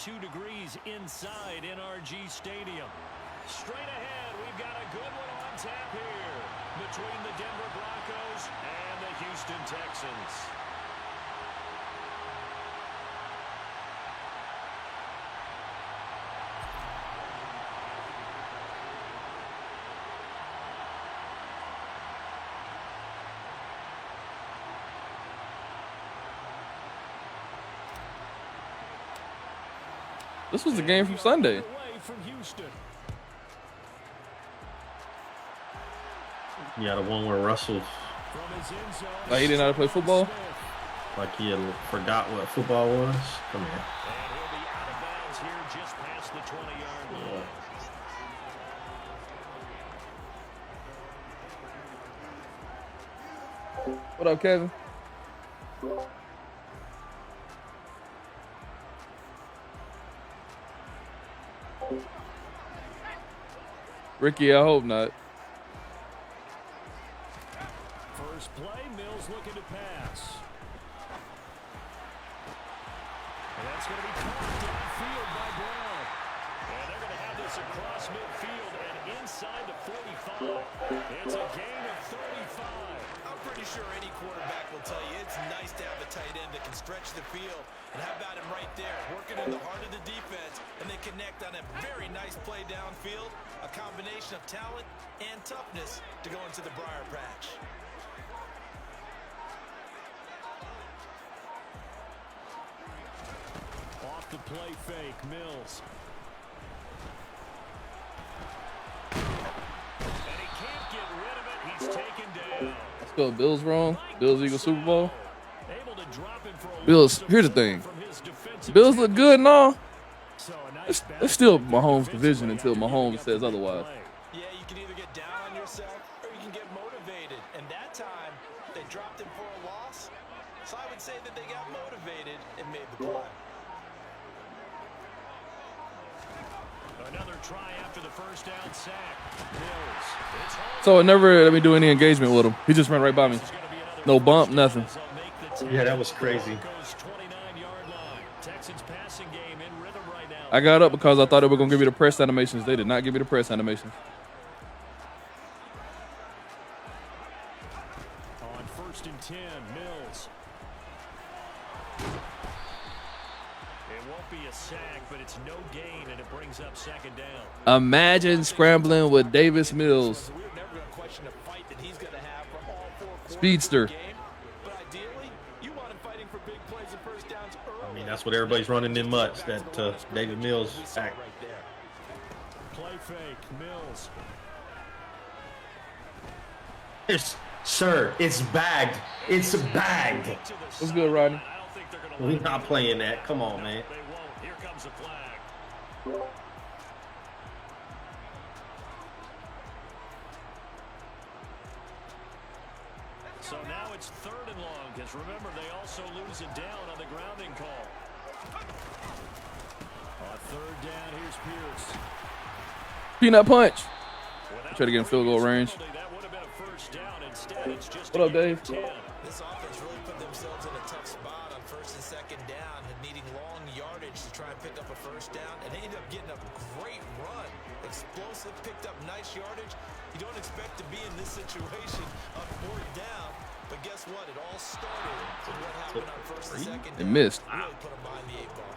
82 degrees inside NRG Stadium. Straight ahead, we've got a good one on tap here between the Denver Broncos and the Houston Texans. This was the game from Sunday. Yeah, the one where Russell, Like he didn't know how to play football. like he had forgot what football was. Come here. And he'll be out of bounds here just past the 20-yard line. What up, Kevin? Ricky, I hope not. First play, Mills looking to pass. And that's going to be caught downfield by Brown. And they're going to have this across midfield and inside the 45. It's a gain of 35. I'm pretty sure any quarterback will tell you it's nice to have a tight end that can stretch the field. And how about him right there, working in the heart of the defense, and they connect on a very nice play downfield. A combination of talent and toughness to go into the briar patch. Off the play fake, Mills. And he can't get rid of it. He's taken down. I spelled Bills wrong. Bills Eagles Super Bowl. Able to drop him for a Bills, here's the thing. from his defensive Bills look good and all. So a nice It's still Mahomes' division until Mahomes says otherwise. Yeah, you can either get down on yourself or you can get motivated. And that time, they dropped him for a loss. So I would say that they got motivated and made the play. Another try after the first down sack. Mills. It's home. So I never let me do any engagement with him. He just ran right by me. No bump, nothing. Yeah, that was crazy. Broncos 29-yard line. Texans passing game in rhythm right now. I got up because I thought they were going to give me the press animations. They did not give me the press animations. On 1st and 10, Mills. It won't be a sack, but it's no gain, and it brings up second down. Imagine scrambling with Davis Mills. We're never going to question a fight that he's going to have for all four quarters Speedster. of the game. But ideally, you want him fighting for big plays and first downs early. I mean, that's what everybody's running in much. That David Mills act. Right there. Play fake, Mills. Sir, it's bagged. It's bagged. What's good, Rodney? I don't think they're going to We're not playing that. Come on, man. They won't. Here comes a flag. So now it's 3rd and long, because remember, they also lose it down on the grounding call. On 3rd down, here's Pierce. Peanut punch. Without Try to get in field goal range. penalty, that would have been a first down. Instead, it's just What a up, gain of Dave? 10. This offense really put themselves in a tough spot on 1st and 2nd down and needing long yardage to try and pick up a first down. And they ended up getting a great run. Explosive, picked up nice yardage. You don't expect to be in this situation on 4th down. But guess what? It all started with what happened on 1st and 2nd down. They missed. Really put them behind the 8 ball.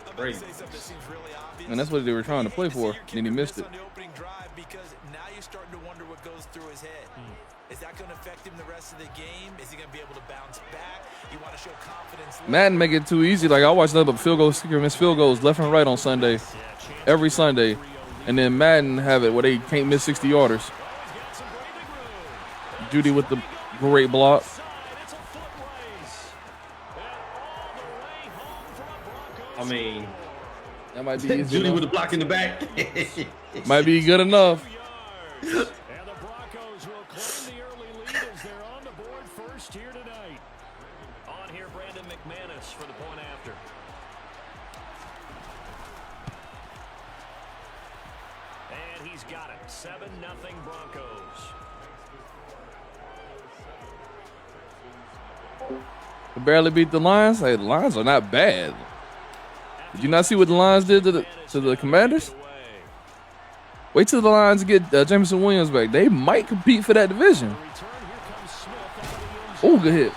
I'm about to say something that seems really obvious. And that's what they were trying to play for. Then he missed it. On the opening drive, because now you're starting to wonder what goes through his head. Is that going to affect him the rest of the game? Is he going to be able to bounce back? You want to show confidence. Madden make it too easy. Like I watch nothing but field goals, miss field goals left and right on Sunday, every Sunday, and then Madden have it where they can't miss 60-yarders. Judy with the great block. I mean, That might be easy Judy enough. with the block in the back. Might be good enough. And the Broncos will claim the early lead as they're on the board first here tonight. On here, Brandon McManus for the point after. And he's got it. 7-0 Broncos. Barely beat the Lions. Hey, the Lions are not bad. Did you not see what the Lions did to the Commanders? Wait till the Lions get Jameson Williams back. They might compete for that division. Oh, good hit.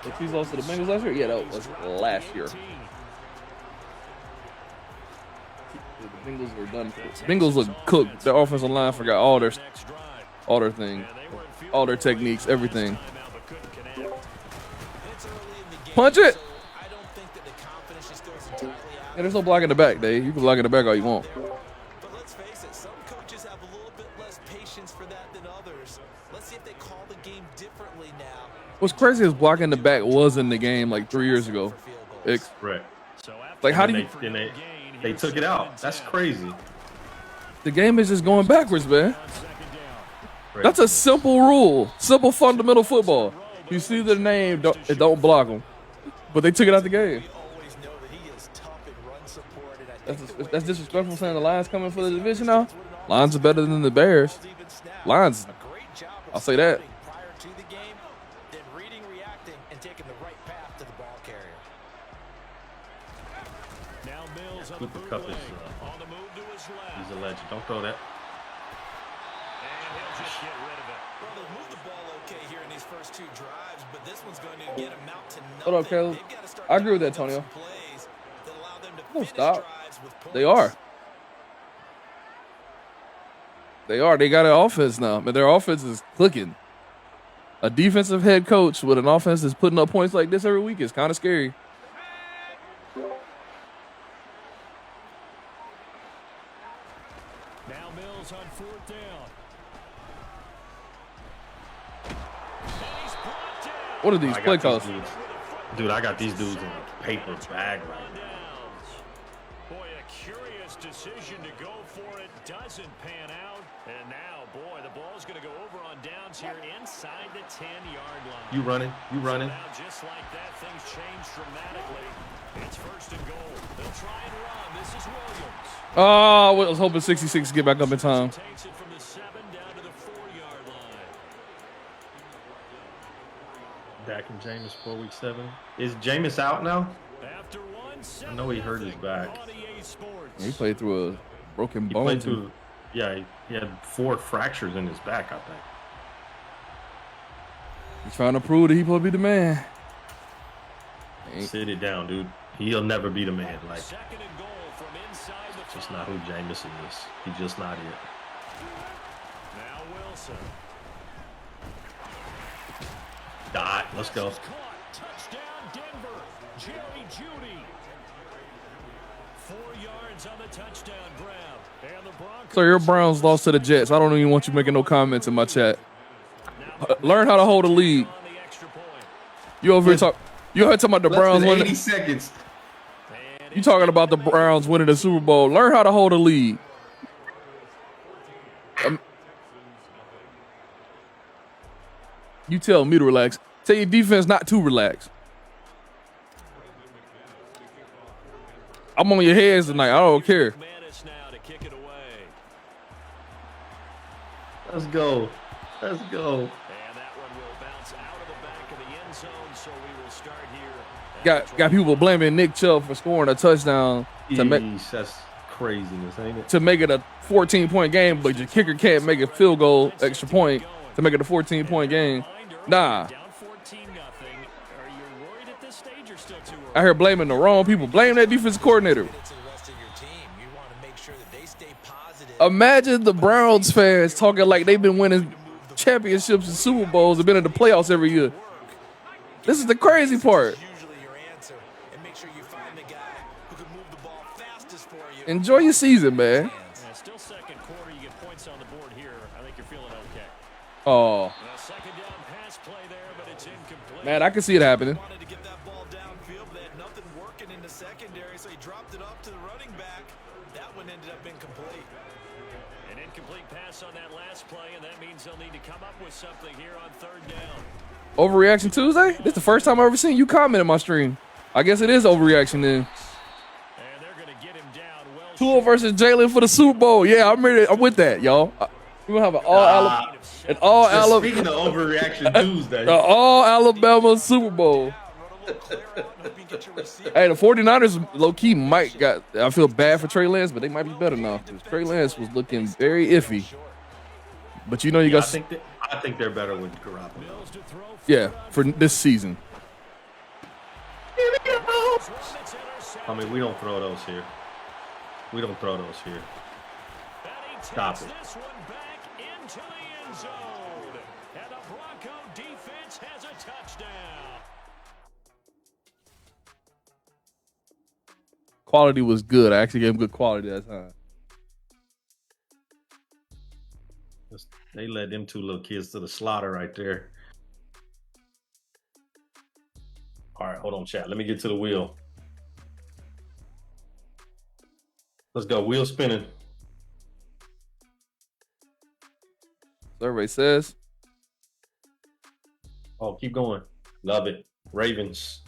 The Chiefs lost to the Bengals last year? Yeah, that was last year. The Bengals were done. Bengals look cooked. Their offensive line forgot all their thing, all their techniques, everything. Punch it! Yeah, there's no block in the back, Dave. You can block in the back all you want. But let's face it, some coaches have a little bit less patience for that than others. Let's see if they call the game differently now. What's crazy is blocking the back was in the game like 3 years ago. Right. Like, how And do you? they took it out. That's crazy. The game is just going backwards, man. Right. That's a simple rule, simple fundamental football. You see the name, don't block them. But they took it out the game. That's disrespectful saying the Lions coming for the division now. Lions are better than the Bears. Lions, I'll say that. Prior to the game, then reading, reacting, and taking the right path to the ball carrier. Now Mills on Cooper the Kupp is bootleg. On the move to his left. he's a legend. Don't throw that. And he'll just get rid of it. Well, they've moved the ball okay here in these first two drives, but this one's going to get them out to nothing. Hold up, Caleb. They've gotta start I agree with that, picking Tonio. up some plays that allow them to No, finish stop. drives with They points. are. They are. They got an offense now, but their offense is clicking. A defensive head coach with an offense that's putting up points like this every week is kind of scary. Now Mills on fourth down. And he's brought down. What are these I play got calls? these dudes. Dude, I got these dudes in a paper bag right now. Downs. Boy, a curious decision to go for it. Doesn't pan out. And now, boy, the ball's going to go over on downs here inside the 10-yard line. You running? You running? Now, just like that, things change dramatically. It's first and goal. They'll try and run. This is Williams. Oh, I was hoping 66 get back up in time. Takes it from the 7 down to the 4-yard line. Back in Jameis for week 7. Is Jameis out now? After 1 second, I know he hurt his back. on EA Sports. He played through a broken He bone. played through. Yeah, he had 4 fractures in his back, I think. He's trying to prove that he supposed to be the man. Ain't- Sit it down, dude. He'll never be the man. Like, Second and goal from inside the just 5. not who Jameson is. He's just not it. Now Wilson. Dot. Let's go. Caught. Touchdown Denver. Jerry Jeudy. 4 yards on the touchdown grab. And the Broncos. So your Browns lost to the Jets. I don't even want you making no comments in my chat. Learn how to hold a lead. On the extra point. You over here talking about the Browns Less than 80 winning. seconds. And You talking about the Browns winning the Super Bowl. Learn how to hold a lead. You tell me to relax. Tell your defense not to relax. I'm on your heads tonight. I don't care. McManus now to kick it away. Let's go. Let's go. And that one will bounce out of the back of the end zone, so we will start here. at Got people blaming Nick Chubb for scoring a touchdown to make Jeez, that's craziness, ain't it? to make it a 14-point game, but your kicker can't make a field goal extra point to make it a 14-point game. Nah. Down 14-0. Are you worried at this stage or still too early? I hear blaming the wrong people. Blame that defensive coordinator. To the rest of your team, you want to make sure that they stay positive. Imagine the Browns fans talking like they've been winning championships and Super Bowls and been in the playoffs every year. This is the crazy part. Usually your answer, and make sure you find the guy who can move the ball fastest for you. Enjoy your season, man. Yeah, still second quarter. You get points on the board here. I think you're feeling okay. Oh, A second down pass play there, but it's incomplete. man, I can see it happening. Wanted to get that ball downfield, but they had nothing working in the secondary, so he dropped it up to the running back. That one ended up incomplete. An incomplete pass on that last play, and that means they'll need to come up with something here on third down. Overreaction Tuesday? This is the first time I've ever seen you comment in my stream. I guess it is overreaction then. And they're going to get him down well. Tua versus Jalen for the Super Bowl. Yeah, I'm ready. I'm with that, y'all. We're gonna have an all Alabama Speaking of overreaction Tuesday, Alabama Super Bowl. Run a Hey, the 49ers low-key might got – I feel bad for Trey Lance, but they might be better now because Trey Lance was looking very iffy. But you know you got – I think they're better with Garoppolo. Yeah, for this season. I mean, we don't throw those here. We don't throw those here. Stop it. This one back into the end zone. And the Bronco defense has a touchdown. Quality was good. I actually gave him good quality that time. They led them two little kids to the slaughter right there. All right, hold on, chat. Let me get to the wheel. Let's go. Wheel spinning. Survey says. Oh, keep going. Love it. Ravens.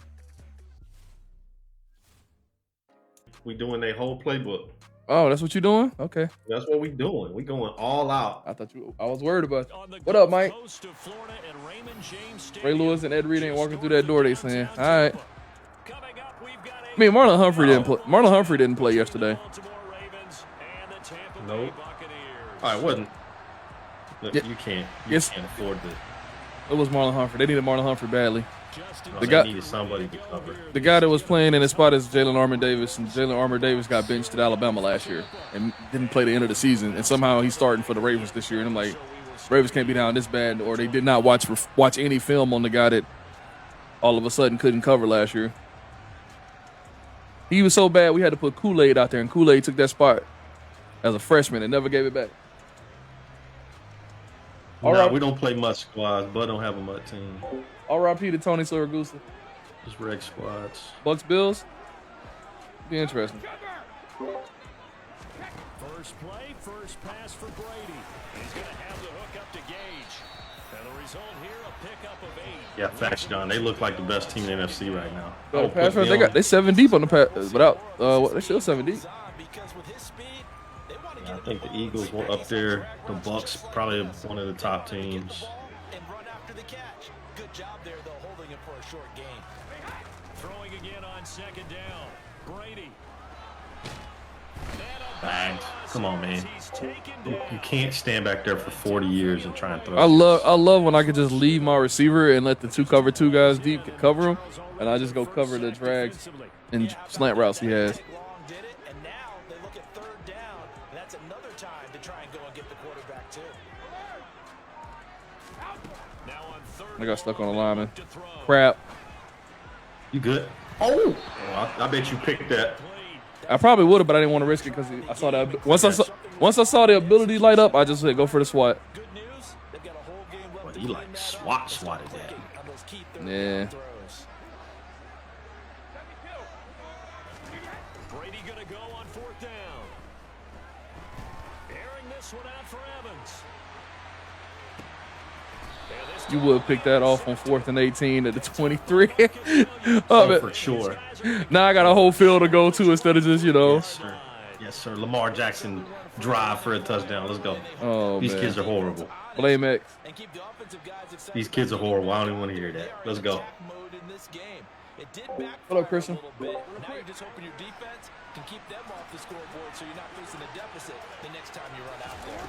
We doing their whole playbook. Oh, that's what you're doing? Okay. That's what we doing. We going all out. I was worried about it. What up, Mike? Ray Lewis and Ed Reed ain't walking through that door, they saying. All right. I mean, Marlon Humphrey didn't play. Marlon Humphrey didn't play yesterday. Nope. All right, wasn't. Look, Yeah. you can't afford this. It was Marlon Humphrey. They needed Marlon Humphrey badly. They needed somebody to cover. The guy that was playing in his spot is Jalen Armour Davis, and Jalen Armour Davis got benched at Alabama last year and didn't play the end of the season. And somehow he's starting for the Ravens this year. And I'm like, Ravens can't be down this bad, or they did not watch any film on the guy that all of a sudden couldn't cover last year. He was so bad we had to put Kool-Aid out there, and Kool-Aid took that spot as a freshman and never gave it back. All right, we don't play much squads, but don't have a mud team. R.I.P. to Tony Siragusa. Just reg squads. Bucks Bills. Be interesting. First play, first pass for Brady. He's going to have the hook up to Gage. And the result here, a pickup of 8. Yeah, facts, John. They look like the best team in the NFC right now. The pass rush, they 7 deep on the pass. Without they still 7 deep. Yeah, I think the Eagles were up there. The Bucks probably one of the top teams. And run after the catch. Good job there, though, holding it for a short gain. Throwing again on second down. Brady. Bang. Come on, man. You can't stand back there for 40 years and try and throw. I love when I can just leave my receiver and let the 2 cover 2 guys deep cover him, and I just go cover the drags and slant routes he has. And now they look at third down. And that's another time to try and go and get the quarterback too. Now on third. I got stuck on the lineman. Crap. You good? Oh, I bet you picked that. I probably would have, but I didn't want to risk it because I saw that. Once I saw the ability light up, I just said go for the SWAT. Good news, they've got a whole game But he like swatted that. Yeah. Brady gonna go on fourth down. Airing this one out for Evans. You would pick that off on 4th and 18 at the 23. Oh, for sure. Now I got a whole field to go to instead of just, Yes, sir. Yes, sir. Lamar Jackson drive for a touchdown. Let's go. Oh, These man. kids are horrible. Blame X. These kids are horrible. I don't even want to hear that. Let's go. What up, Christian? Now you're just hoping your defense can keep them off the scoreboard so you're not facing a deficit the next time you run out there.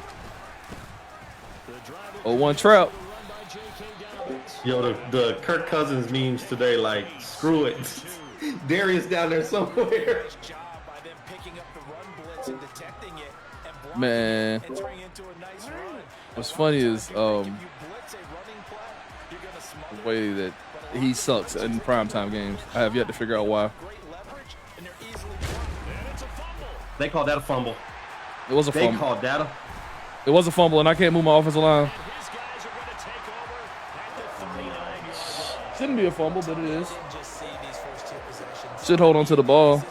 Oh, one trap. Yo, the Kirk Cousins memes today, like, screw it. Darius down there somewhere. Man. What's funny is the way that he sucks in primetime games. I have yet to figure out why. They called that a fumble. It was a fumble. They called that a... It was a fumble, and I can't move my offensive line. Shouldn't be a fumble, but it is. Should hold on to the ball.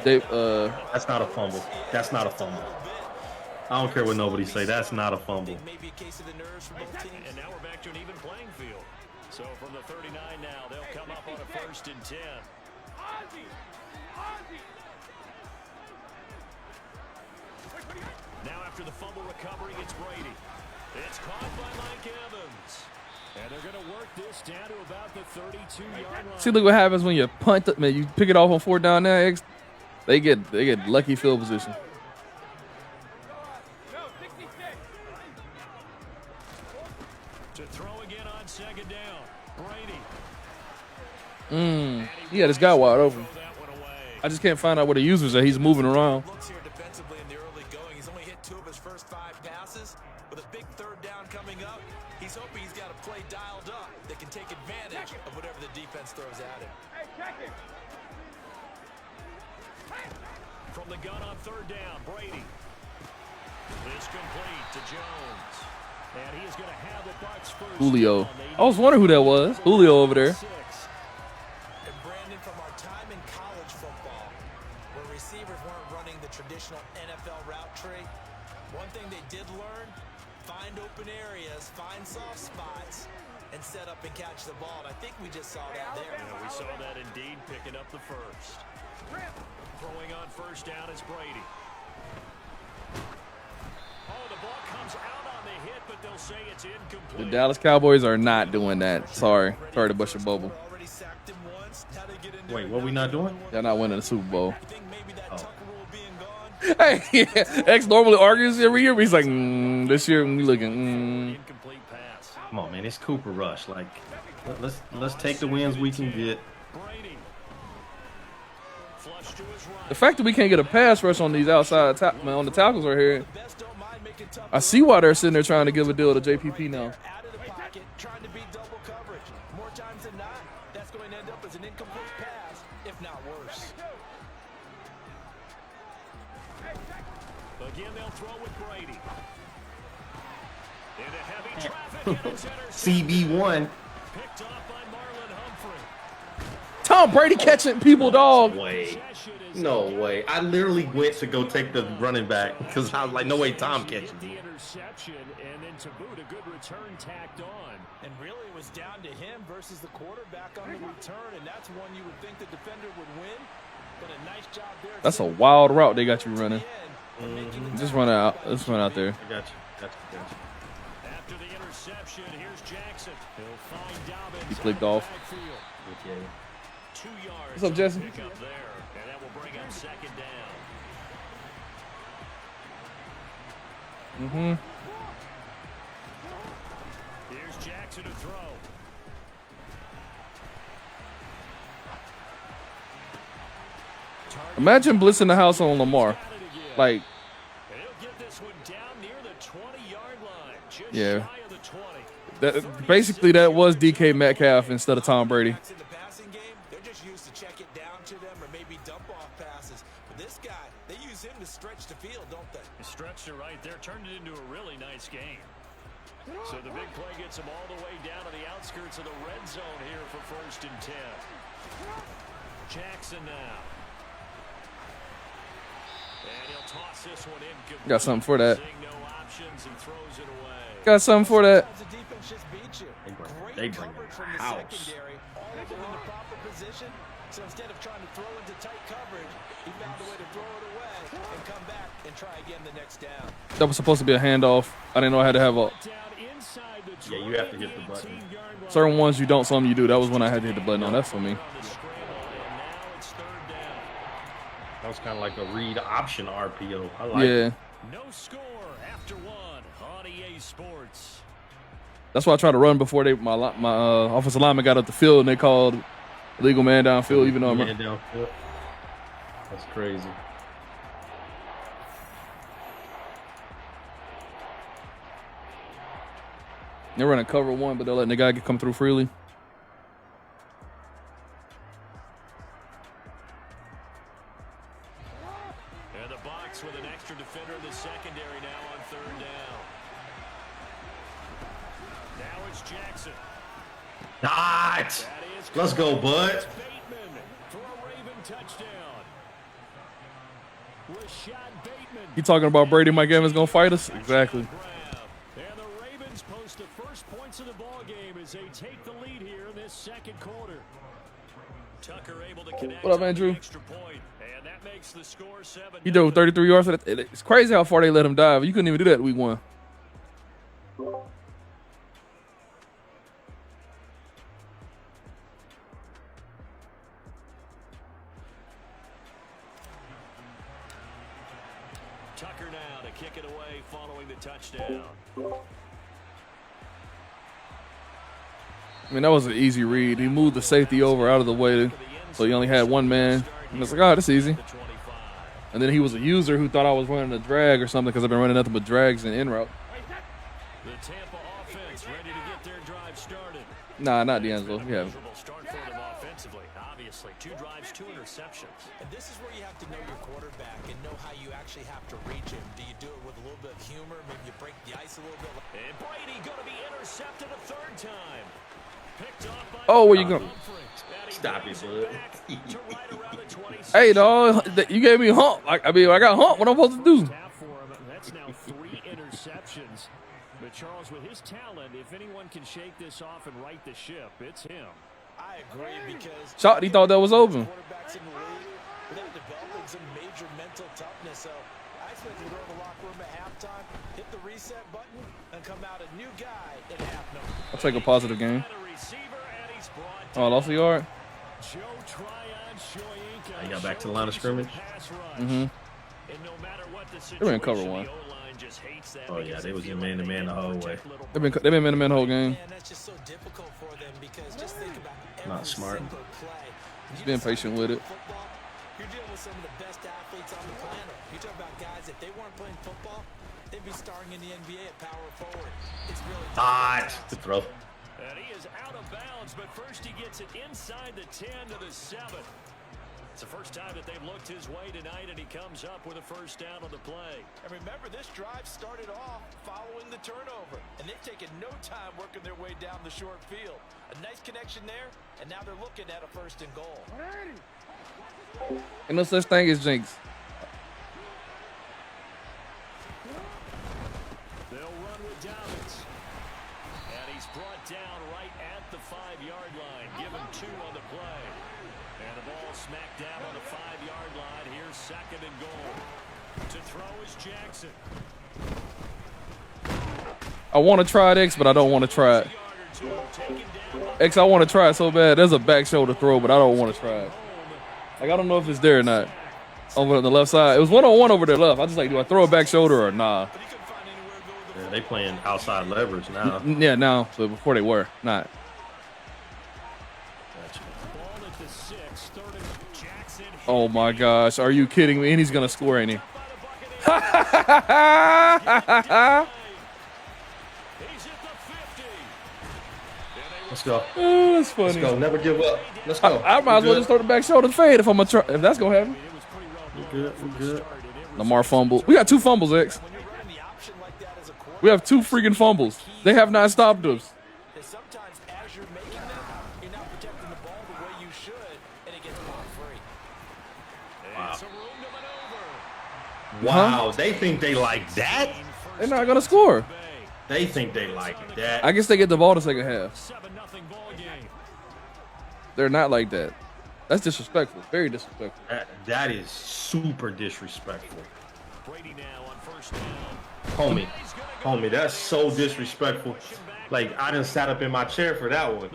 That's not a fumble. That's not a fumble. I don't care what nobody say. That's not a fumble. And now we're back to an even playing field. So from the 39 now, they'll come up on a 1st and 10. Now after the fumble recovery, it's Brady. It's caught by Mike Evans. And they're going to work this down to about the 32-yard line. See, look what happens when you punt. Man, you pick it off on 4th down now. They get lucky field position. To throw again on 2nd down. Brady. He had his guy wide open. Throw that one away. I just can't find out where the users are. He's moving around. Looks here defensively in the early going. He's only hit 2 of his first 5 passes. With a big 3rd down coming up, he's hoping he's got a play dialed up that can take advantage of whatever the defense throws at him. From the gun on 3rd down, Brady. It's complete to Jones. And he is going to have the Bucs first. Julio. down. They I was wondering who that was. Julio over there. 6. And Brandon, from our time in college football, where receivers weren't running the traditional NFL route tree, one thing they did learn, find open areas, find soft spots, and set up and catch the ball. And I think we just saw that there. Yeah, we saw that indeed, picking up the first. Throwing on 1st down is Brady. Oh, the ball comes out on the hit, but they'll say it's incomplete. The Dallas Cowboys are not doing that. Sorry to bust your bubble. Already sacked him once. How they get in there Wait, and what we not doing? They're not winning the Super Bowl. I think maybe that Tucker rule being gone. Hey, yeah. X normally argues every year, but he's like, this year we looking. Incomplete pass. Come on, man. It's Cooper Rush. Like, let's take the wins we can get. Brady. Flush to his right. The fact that we can't get a pass rush on these outside on the tackles right here. Best don't mind making tough I see why they're sitting there trying to give a deal to JPP now. out of the pocket, trying to beat double coverage. More times than not, that's going to end up as an incomplete pass, if not worse. Again, they'll throw with Brady. Into heavy traffic, and it's intercepted. CB1. Picked off by Marlon Humphrey. Tom Brady catching people, dog. Way. Possession is No way. I literally went to go take the running back because I was like, no way Tom catches the me. interception, and then to boot, a good return tacked on. And really, it was down to him versus the quarterback on the return, and that's one you would think the defender would win. But a nice job there. That's a wild route they got you running. Running. Just run out. Let's run out there. I got you. After the interception, here's Jackson. He'll find Dobbins. He flicked off. Backfield. Okay. 2 yards. What's up, Jesse? Pick up there, and that will bring up 2nd down. Here's Jackson to throw. Imagine blitzing the house on Lamar. Got it again. Like, And he'll get this one down near the 20-yard line. Just Yeah. shy of the 20. basically that was DK Metcalf instead of Tom Brady. In the passing game, they're just used to check it down to them or maybe dump off passes. But this guy, they use him to stretch the field, don't they? Stretched it right there, turned it into a really nice game. So the big play gets him all the way down to the outskirts of the red zone here for 1st and 10. Jackson now. And he'll toss this one in. Got something for that. Seeing no options and throws it away. Got something for that. The defense just beat you. They Great bring coverage the from the house. secondary. All of them in the proper position. So instead of trying to throw into tight coverage, he found a way to throw it away and come back and try again the next down. That was supposed to be a handoff. I didn't know I had to have a Down inside the Yeah, you have to hit the button. 18-yard line. certain ones you don't, some you do. That was when I had to hit the button on. That's for me. On the scramble, and now it's 3rd down. That was kind of like a read option RPO. I like Yeah. it. No score after 1 on EA Sports. That's why I tried to run before my offensive lineman got up the field and they called illegal man downfield, even though I'm Man downfield. That's crazy. they're running cover 1, but they're letting the guy come through freely. And the Bucs with an extra defender in the secondary now on 3rd down. Now it's Jackson. Not. That is Let's go, bud. Bateman for a Raven touchdown. Rashad Bateman. You talking about Brady Mike Evans gonna fight us? Exactly. Grab. And the Ravens post the first points of the ball game as they take the lead here in this 2nd quarter. Tucker able to connect. What up, on the Andrew? Extra point, and that makes the score 7. He drove 33 yards. It's crazy how far they let him dive. You couldn't even do that week 1. Tucker now to kick it away following the touchdown. I mean, that was an easy read. He moved the safety over out of the way, so he only had one man. And it's like, oh, that's easy. And then he was a user who thought I was running a drag or something because I've been running nothing but drags and in route. The Tampa offense ready to get their drive started. Nah, not D'Angelo. Yeah. Start for them offensively. Obviously, 2 drives, 2 interceptions. And this is where you have to know your quarterback and know how you actually have to reach him. Do you do it with a little bit of humor? Maybe you break the ice a little bit. And Brady going to be intercepted a 3rd time. Picked off by Oh, where you going? Stop it, bud. Hey, dog, you gave me hump. I got hump. What I'm supposed to do? That's now 3 interceptions. But Charles, with his talent, if anyone can shake this off and right the ship, it's him. I agree because Shot, he thought that was open. quarterbacks in the league without developing some major mental toughness. So I expect him to go to the locker room at halftime, hit the reset button, and come out a new guy at half number. I'll take a positive game. Oh, I lost a yard. I got back to the line of scrimmage. Mm-hmm. They were in cover 1. Oh yeah, they was in man-to-man the whole way. They've been man-to-man the whole game. Man, that's just so difficult for them because just think about every Not smart. single play. Just being patient with it. Football, you're dealing with some of the best athletes on the planet. You talk about guys, if they weren't playing football, they'd be starring in the NBA at power forward. It's really Hot to throw. And he is out of bounds, but first he gets it inside the 10 to the 7. It's the first time that they've looked his way tonight, and he comes up with a 1st down on the play. And remember, this drive started off following the turnover, and they've taken no time working their way down the short field. A nice connection there, and now they're looking at a 1st and goal. Ain't no such thing as jinx. They'll run with Dobbins. And he's brought down right at the 5-yard line. Given 2 on the play. And the ball smacked down on the 5-yard line. Here's 2nd and goal. To throw is Jackson. I want to try it, X, but I don't want to try it. X, I want to try it so bad. There's a back shoulder throw, but I don't want to try it. Like, I don't know if it's there or not. Over on the left side. It was 1-on-1 over there left. I just like, do I throw a back shoulder or nah? Yeah, they playing outside leverage now. Yeah, now. But before they were. Not. Oh, my gosh. Are you kidding me? And he's going to score, ain't he? Let's go. Oh, that's funny. Let's go. Never give up. Let's go. I might as well just throw the back shoulder fade if I'm gonna try. If that's gonna happen. We're good. We're good. Lamar fumble. We got 2 fumbles, X. We have 2 freaking fumbles. They have not stopped us. Sometimes as you're making them, you're not protecting the ball the way you should, and it gets ball free. Wow. They think they like that? They're not gonna score. They think they like that. I guess they get the ball the second half. They're not like that. That's disrespectful. Very disrespectful. That is super disrespectful. Brady now on 1st down. Homie, that's so disrespectful. Like, I done sat up in my chair for that one.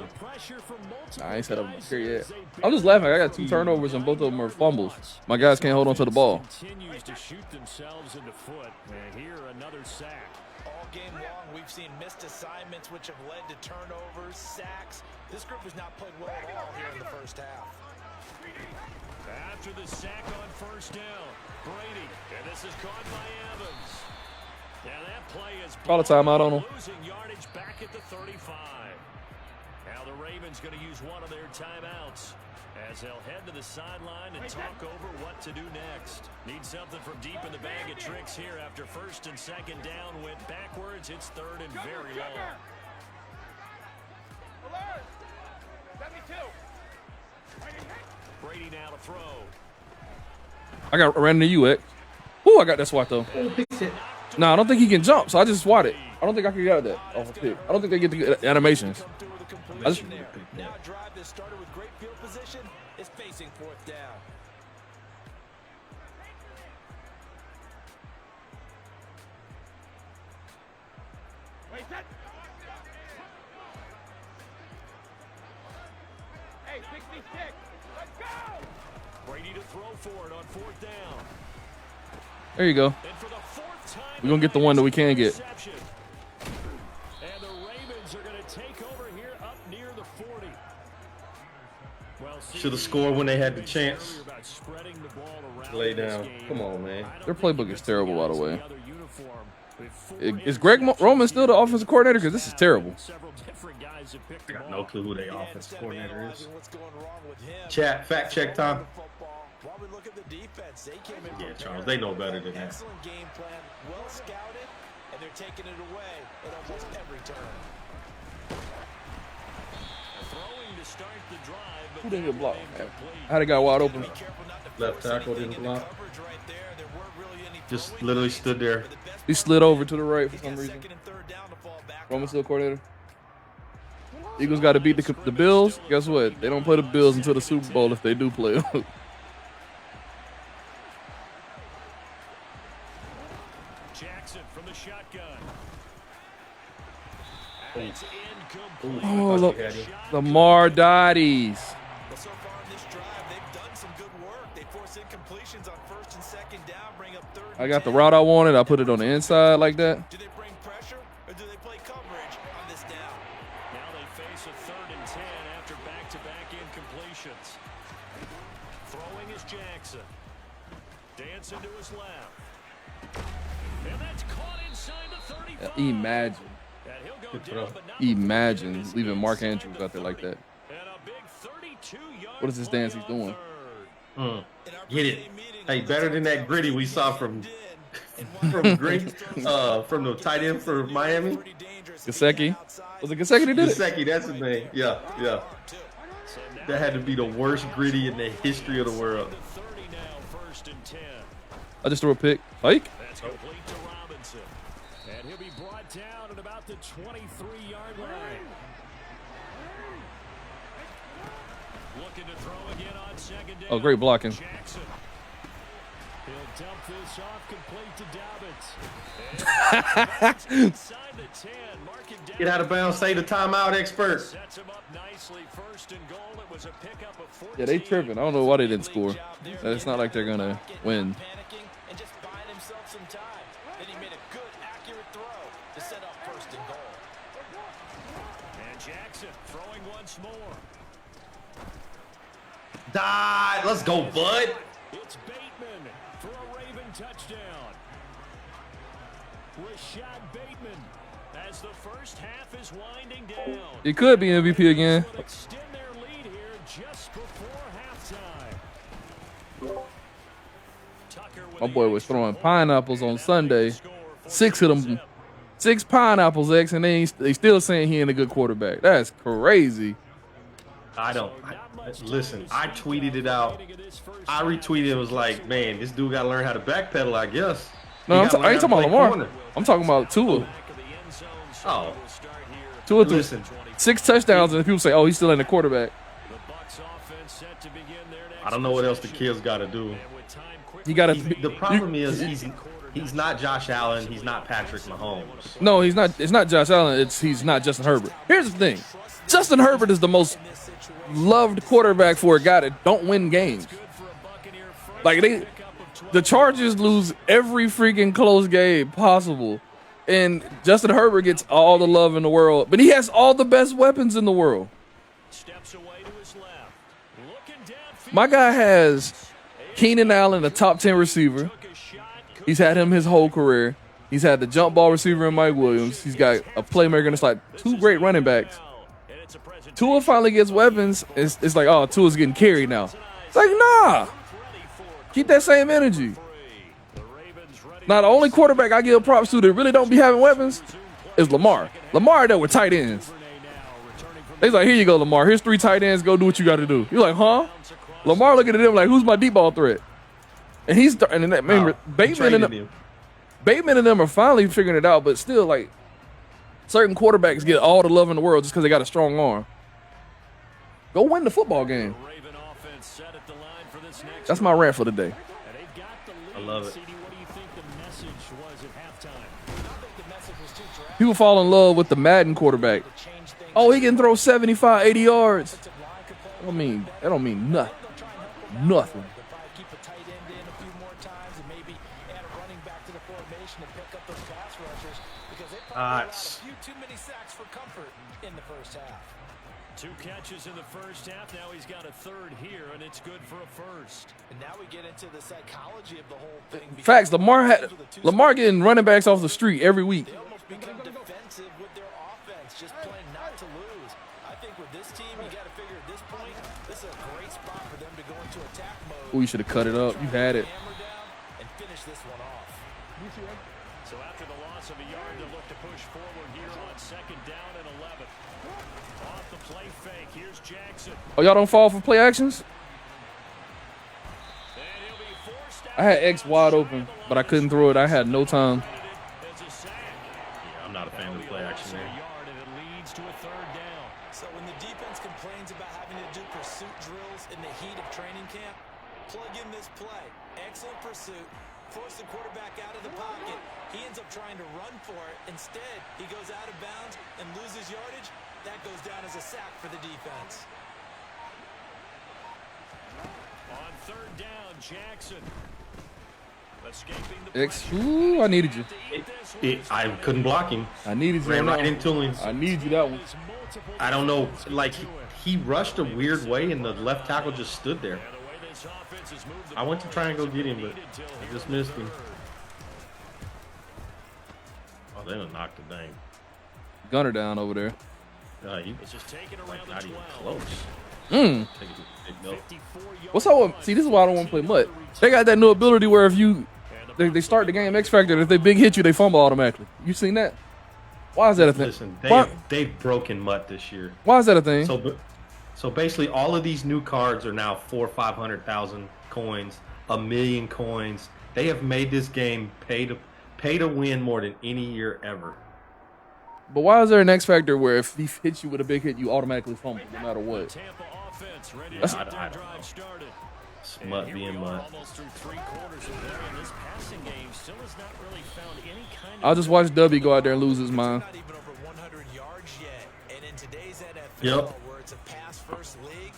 I ain't set up my chair yet. I'm just laughing. I got 2 turnovers and both of them are fumbles. My guys can't hold on to the ball. Continues to shoot themselves in the foot. And here another sack. All game long, we've seen missed assignments, which have led to turnovers, sacks. This group has not played well at all here in the 1st half. After the sack on 1st down, Brady, and this is caught by Evans. Now that play is Call a timeout on him. losing yardage back at the 35. Now the Ravens going to use one of their timeouts as they'll head to the sideline and talk over what to do next. Need something from deep in the bag of tricks here after 1st and 2nd down went backwards. It's 3rd and very long. Brady now to throw. I ran into you, X. Ooh, I got that swat though. Nah, I don't think he can jump, so I just swatted. I don't think I can get out of that off a pick. I don't think they get the animations. I just, Now a drive that started with great field position is facing 4th down. Hey, 66. Let's go. Brady to throw for it on 4th down. There you go. And for the fourth time We're going to get the one that we can get. interception. And the Ravens are going to take over here up near the 40. Well, Should have scored when they had the chance. earlier about spreading the ball around Lay in this down. game. Come on, man. I don't Their think playbook you is can terrible, see by the guys in way. the other uniform with four Is Greg Roman still the offensive coordinator? Because this is terrible. Several different guys have picked I them got no off. clue who their Yeah, offensive instead of coordinator is. analyzing what's going wrong with him, Chat, fact check time. football, while we look at the defense, they came in Yeah, prepared. Charles, they know better than that. Excellent game plan, well scouted, and they're taking it away at almost every turn. Throwing to start the drive, but Who didn't get blocked? incomplete. How they got wide open? Be careful not to Left force tackle anything didn't into block. coverage right there. There weren't really any Just throwing literally lanes. stood there. For the best He part slid of the over to the right for He's some got reason. second and third down to fall back Roman on. still coordinator. Eagles got to beat the Bills. Guess what? They don't play the Bills until the Super Bowl if they do play them. Jackson from the shotgun. And it's incomplete. Oh, look. He had him. Lamar Dotties. But so far in this drive, they've done some good work. They force incompletions on first and second down, bring up third and I got the 10. route I wanted. I put it on the inside like that. Do they bring pressure or do they play coverage on this down? Now they face a 3rd and 10 after back-to-back incompletions. Throwing is Jackson. Dancing to his left. And that's caught inside the 35. Imagine. And he'll go Good down, throw. but not Imagine before leaving Mark inside Andrews the out there like 30. that. And a big 32-yard What is this play dance he's on doing? third. Mm. In our Get it. pregame meeting, Hey, better than that gritty we saw from from Greg, from the tight end for Miami. Gesicki. Was it Gesicki that did it? Gesicki, that's his name. Yeah, yeah. So now That had to be the worst gritty in the history of the world. to 30 now, 1st and 10. I just threw a pick. Fake? That's complete to Robinson. And he'll be brought down at about the 23-yard line. Looking to throw again on 2nd down. Oh, great blocking. Jackson. He'll dump this off complete to Dobbins. And inside the 10. Mark him down. Get out of bounds, say the timeout expert. Sets him up nicely. 1st and goal. It was a pickup of 14. Yeah, they tripping. I don't know why they didn't score. It's not like they're going to win. Panicking and just buying himself some time. Then he made a good, accurate throw to set up 1st and goal. And Jackson throwing once more. Die. Let's go, bud. It's Bateman for a Raven touchdown. Rashad Bateman as the first half is winding down. It could be MVP again. Will extend their lead here just before halftime. Tucker with My a boy was huge throwing ball. pineapples on And that Sunday. makes the score 6 of them. 14-7. 6 pineapples, X, and they still saying he ain't a good quarterback. That's crazy. I don't. Listen, I tweeted it out. I retweeted it. Was like, man, this dude got to learn how to backpedal, I guess. No, He I gotta ain't learn how talking to about play Lamar. corner. I'm talking about Tua. Back of the end zone, so Oh. we'll start here. Tua threw Listen, 6 touchdowns, and people say, "Oh, he's still in the quarterback." The Bucs offense set to begin their next I don't know what else the possession. kid's got to do. And with time quickly He got to. The problem is he's not Josh Allen. He's not Patrick Mahomes. No, he's not. It's not Josh Allen. He's not Justin Herbert. Here's the thing: Justin Herbert is the most loved quarterback for a guy that don't win games. Like the Chargers lose every freaking close game possible, and Justin Herbert gets all the love in the world, but he has all the best weapons in the world. Steps away to his left. Looking downfield. My guy has Keenan Allen, a top 10 receiver. Took a shot. He's had him his whole career. He's had the jump ball receiver in Mike Williams. He's got a playmaker in the slot. 2 great running backs. And it's a presentation. Tua finally gets weapons. It's like, oh, Tua's getting carried now. It's like, nah. Keep that same energy. The Ravens ready. Now, the only quarterback I give props to that really don't be having weapons is Lamar. Lamar there with tight ends. He's like, here you go, Lamar. Here's 3 tight ends. Go do what you got to do. You're like, huh? Lamar looking at him like, who's my deep ball threat? And he's and then, remember, Bateman and them are finally figuring it out, but still, like, certain quarterbacks get all the love in the world just because they got a strong arm. Go win the football game. Raven offense set at the line for this next That's my rant for the day. And they've got the lead. I love it. CD, what do you think the message was at halftime? I think the message was too drastic People fall in love with the Madden quarterback. to change things. Oh, he can throw 75, 80 yards. Line could play I don't mean, that don't mean nothing. They'll try and help him out. Nothing. They'll probably keep a tight end in a few more times and maybe add a running A few too many sacks for comfort in the first half. 2 catches in the first half. Now he's got a third here, and it's good for a first. And now we get into the psychology of the whole thing. Facts. Lamar getting running backs off the street every week. They almost become defensive with their offense, just playing not to lose. I think with this team, you got to figure at this point, this is a great spot for them to go into attack mode. Ooh, you should have cut it up. You had it. Hammer down and finish this one off. So after the loss of a yard, they'll look to push forward here on 2nd down and 11. Off the play fake. Here's Jackson. Oh, y'all don't fall for play actions? And he'll be forced out. I had X wide open, but I couldn't throw it. I had no time. It's a sack. Yeah, I'm not a fan of the play action there. Yard, and it leads to a 3rd down. So when the defense complains about having to do pursuit drills in the heat of training camp, plug in this play. Excellent pursuit. Force the quarterback out of the pocket. He ends up trying to run for it. Instead, he goes out of bounds and loses yardage. That goes down as a sack for the defense. On 3rd down, Jackson. Escaping the X, ooh, I needed you. I couldn't block him. I needed you. Ran on right that into him. one. I need you that one. I don't know. Like, he rushed a weird way, and the left tackle just stood there. I went to try and go get him, but I just missed him. Oh, they done knocked the dang. Gunner down over there. He was like not even close. Mm. Take it to the big note. What's up with, see, this is why I don't want to play MUT. They got that new ability where if you, they start the game X Factor, and if they big hit you, they fumble automatically. You seen that? Why is that a thing? Listen, Why- they've broken MUT this year. Why is that a thing? So basically, all of these new cards are now 400,000 or 500,000 coins, 1,000,000 coins. They have made this game pay to win more than any year ever. But why is there an X Factor where if he hits you with a big hit, you automatically fumble no matter what? Tampa offense ready to That's- get their I don't drive know. started. It's And MUT here we being are, MUT. almost through 3/4 of there, and this passing game still has not really found any kind of. I'll just watch W go out there and lose his mind. Not even over 100 yards yet. And in today's NFL, Yep. where it's a pass-first league,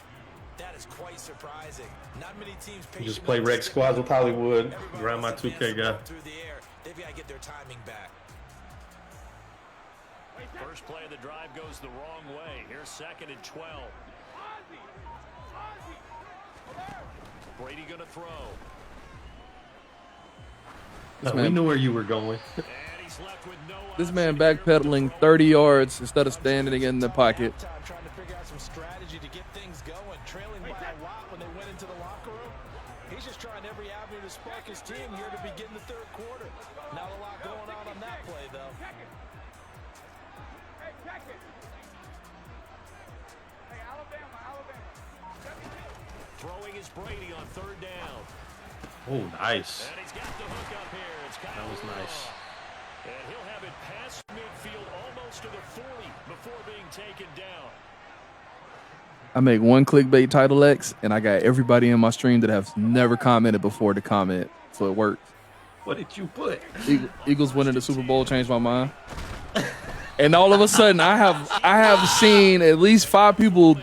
that is quite surprising. Not many teams Just play Reg Squads with Hollywood. Around my 2K guy. Through the air. They've got to get their timing back. First play of the drive goes the wrong way. Here's 2nd and 12. Brady gonna throw. No, we man- knew where you were going. And he's left with no This option man here. backpedaling 30 yards instead of standing in the pocket. Time trying to figure out some strategy to get things going. Trailing by a lot when they went into the locker room. He's just trying every avenue to spark his team here to begin the 3rd quarter. Not a lot going on that play, though. Throwing is Brady on 3rd down. Oh, nice. And he's got the hook up here. It's That was nice. And he'll have it past midfield almost to the 40 before being taken down. I make one clickbait title X, and I got everybody in my stream that has never commented before to comment, so it works. What did you put? Eagles winning the Super Bowl changed my mind. And all of a sudden, I have seen at least 5 people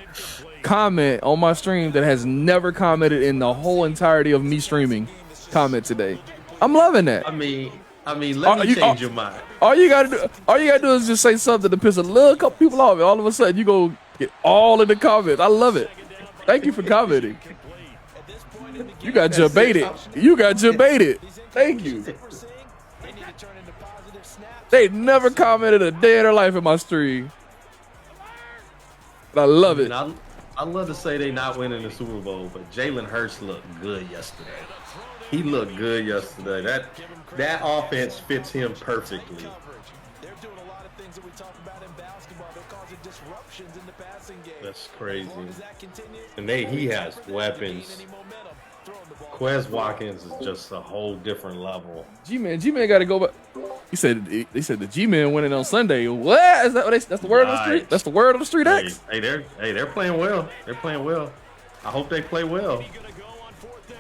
comment on my stream that has never commented in the whole entirety of me streaming. Comment today. I'm loving that. I mean, let me change your mind. All you gotta do is just say something to piss a little couple people off, and all of a sudden you go get all in the comments. I love it. Thank you for commenting. You got baited. You got baited. Thank you. They need to turn into positive snaps. They never commented a day in their life in my stream. But I love it. And I'd love to say they not winning the Super Bowl, but Jalen Hurts looked good yesterday. He looked good yesterday. That offense fits him perfectly. They're doing a lot of things that we talk about in basketball. They're causing disruptions in the passing game. That's crazy. As long as that continues, And he has to gain weapons. any momentum, throwing the ball. Quez Watkins is just a whole different level. G-Man got to go back. They said the G-Man winning on Sunday. What? Is that that's the word on the street? Right. That's the word on the street, X? They're playing well. They're playing well. I hope they play well. Gonna go on 4th down.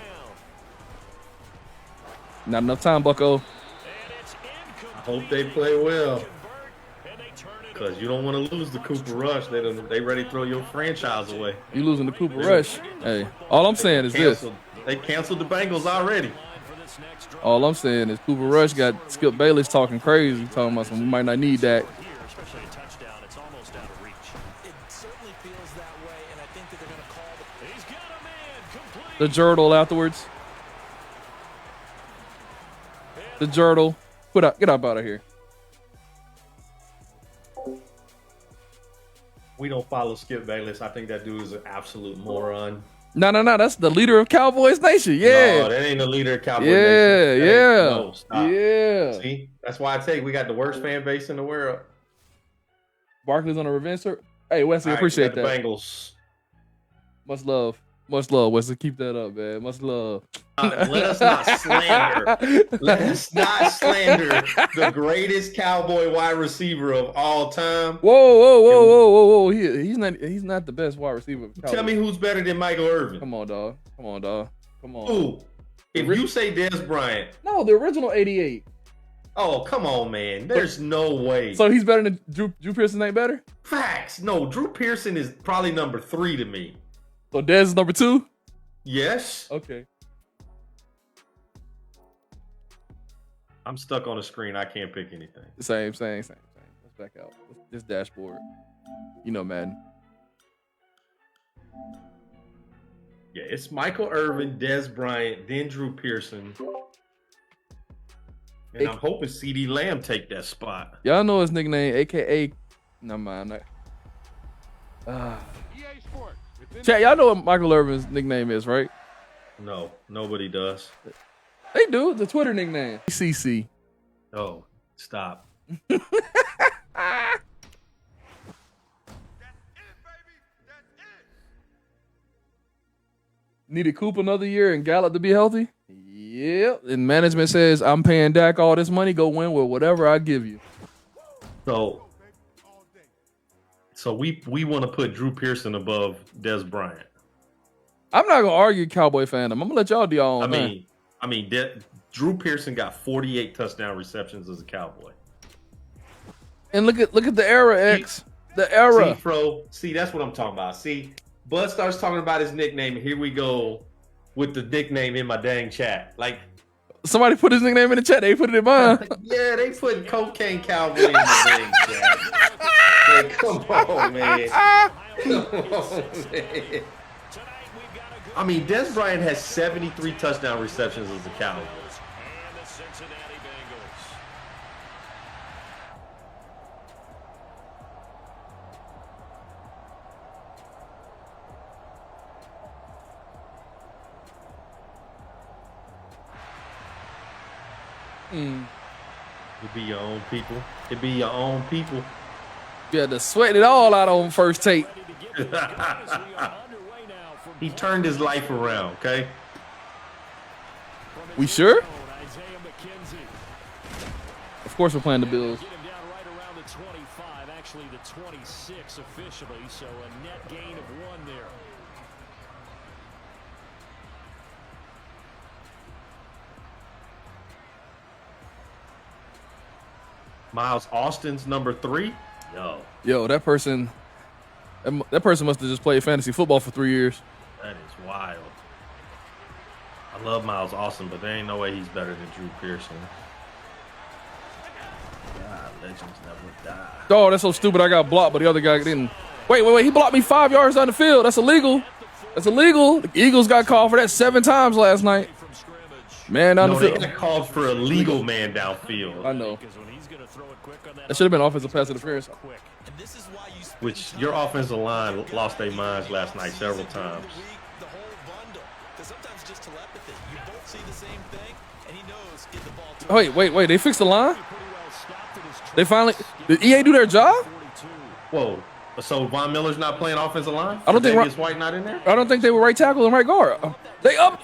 Not enough time, Bucko. And it's incomplete. I hope they play well. Convert, and they turn it Because you don't want to lose the Cooper Rush. They ready to throw your franchise away. You losing the Cooper Rush. Hey, all I'm saying is this. They canceled the Bengals already. for this this next drive. All I'm saying is Cooper Rush got Skip Bayless talking crazy, talking about something we might not need that. Here, especially a touchdown, it's almost out of reach. It certainly feels that way, and I think that they're going to call the... He's got a man complete. The Jurtle afterwards. The Jurtle. Get up out of here. We don't follow Skip Bayless. I think that dude is an absolute moron. No. That's the leader of Cowboys Nation. Yeah. No, that ain't the leader of Cowboys Yeah. Nation. Yeah. No, stop. Yeah. See, that's why I tell you we got the worst fan base in the world. Barkley's on a revenge tour. Hey, Wesley, All right, appreciate we got that. the Bengals. Much love, Wesley. Keep that up, man. Much love. Let us not slander. Let us not slander the greatest Cowboy wide receiver of all time. Whoa. He's not the best wide receiver. of Tell me who's better than Michael Irvin. Come on, dog. Come on. Ooh, if you say Dez Bryant, No, the original 88. oh come on, man. There's no way. So he's better than Drew Pearson ain't better? Facts. No, Drew Pearson is probably number 3 to me. So Dez is number 2? Yes. Okay. I'm stuck on the screen. I can't pick anything. Same. Let's back out. This dashboard. You know, Madden. Yeah, it's Michael Irvin, Dez Bryant, then Drew Pearson. And I'm hoping CeeDee Lamb take that spot. Y'all know his nickname, AKA. No, man. Chat, y'all know what Michael Irvin's nickname is, right? No, nobody does. They do. The Twitter nickname. CC. Oh, stop. Needed Coop another year and Gallup to be healthy? Yep. And management says, I'm paying Dak all this money. Go win with whatever I give you. So we want to put Drew Pearson above Dez Bryant. I'm not going to argue Cowboy fandom. I'm going to let y'all do y'all own thing. Drew Pearson got 48 touchdown receptions as a Cowboy. And look at the era, X. The era. See, Fro, that's what I'm talking about. See, Bud starts talking about his nickname, and here we go with the nickname in my dang chat. Like, somebody put his nickname in the chat. They put it in mine. yeah, they put Cocaine Cowboy in the dang chat. Like, come on, man. Come on, man. I mean, Dez Bryant has 73 touchdown receptions as a Cowboy. And the Cincinnati Bengals. It be your own people. It be your own people. You had to sweat it all out on first take. He turned his life around, okay? We sure? Of course we're playing the Bills. Get him down right around the 25, actually the 26 officially, so a net gain of 1 there. Miles Austin's number 3. Yo, that person must have just played fantasy football for 3 years. That is wild. I love Miles Austin, but there ain't no way he's better than Drew Pearson. God, legends never die. Oh, that's so stupid. I got blocked, but the other guy didn't. Wait. He blocked me 5 yards down the field. That's illegal. The Eagles got called for that 7 times last night. Man down the They field. got called for a legal man downfield. I know. That should have been offensive pass interference. Which your offensive line lost their minds last night several times. The whole bundle. Because sometimes just telepathy. You both see the same thing, and he knows get the ball to Wait. They fixed the line? They finally. Did EA do their job? Whoa. So Von Miller's not playing offensive line? I don't think Davis White not in there? I don't think they were right tackle and right guard. They up.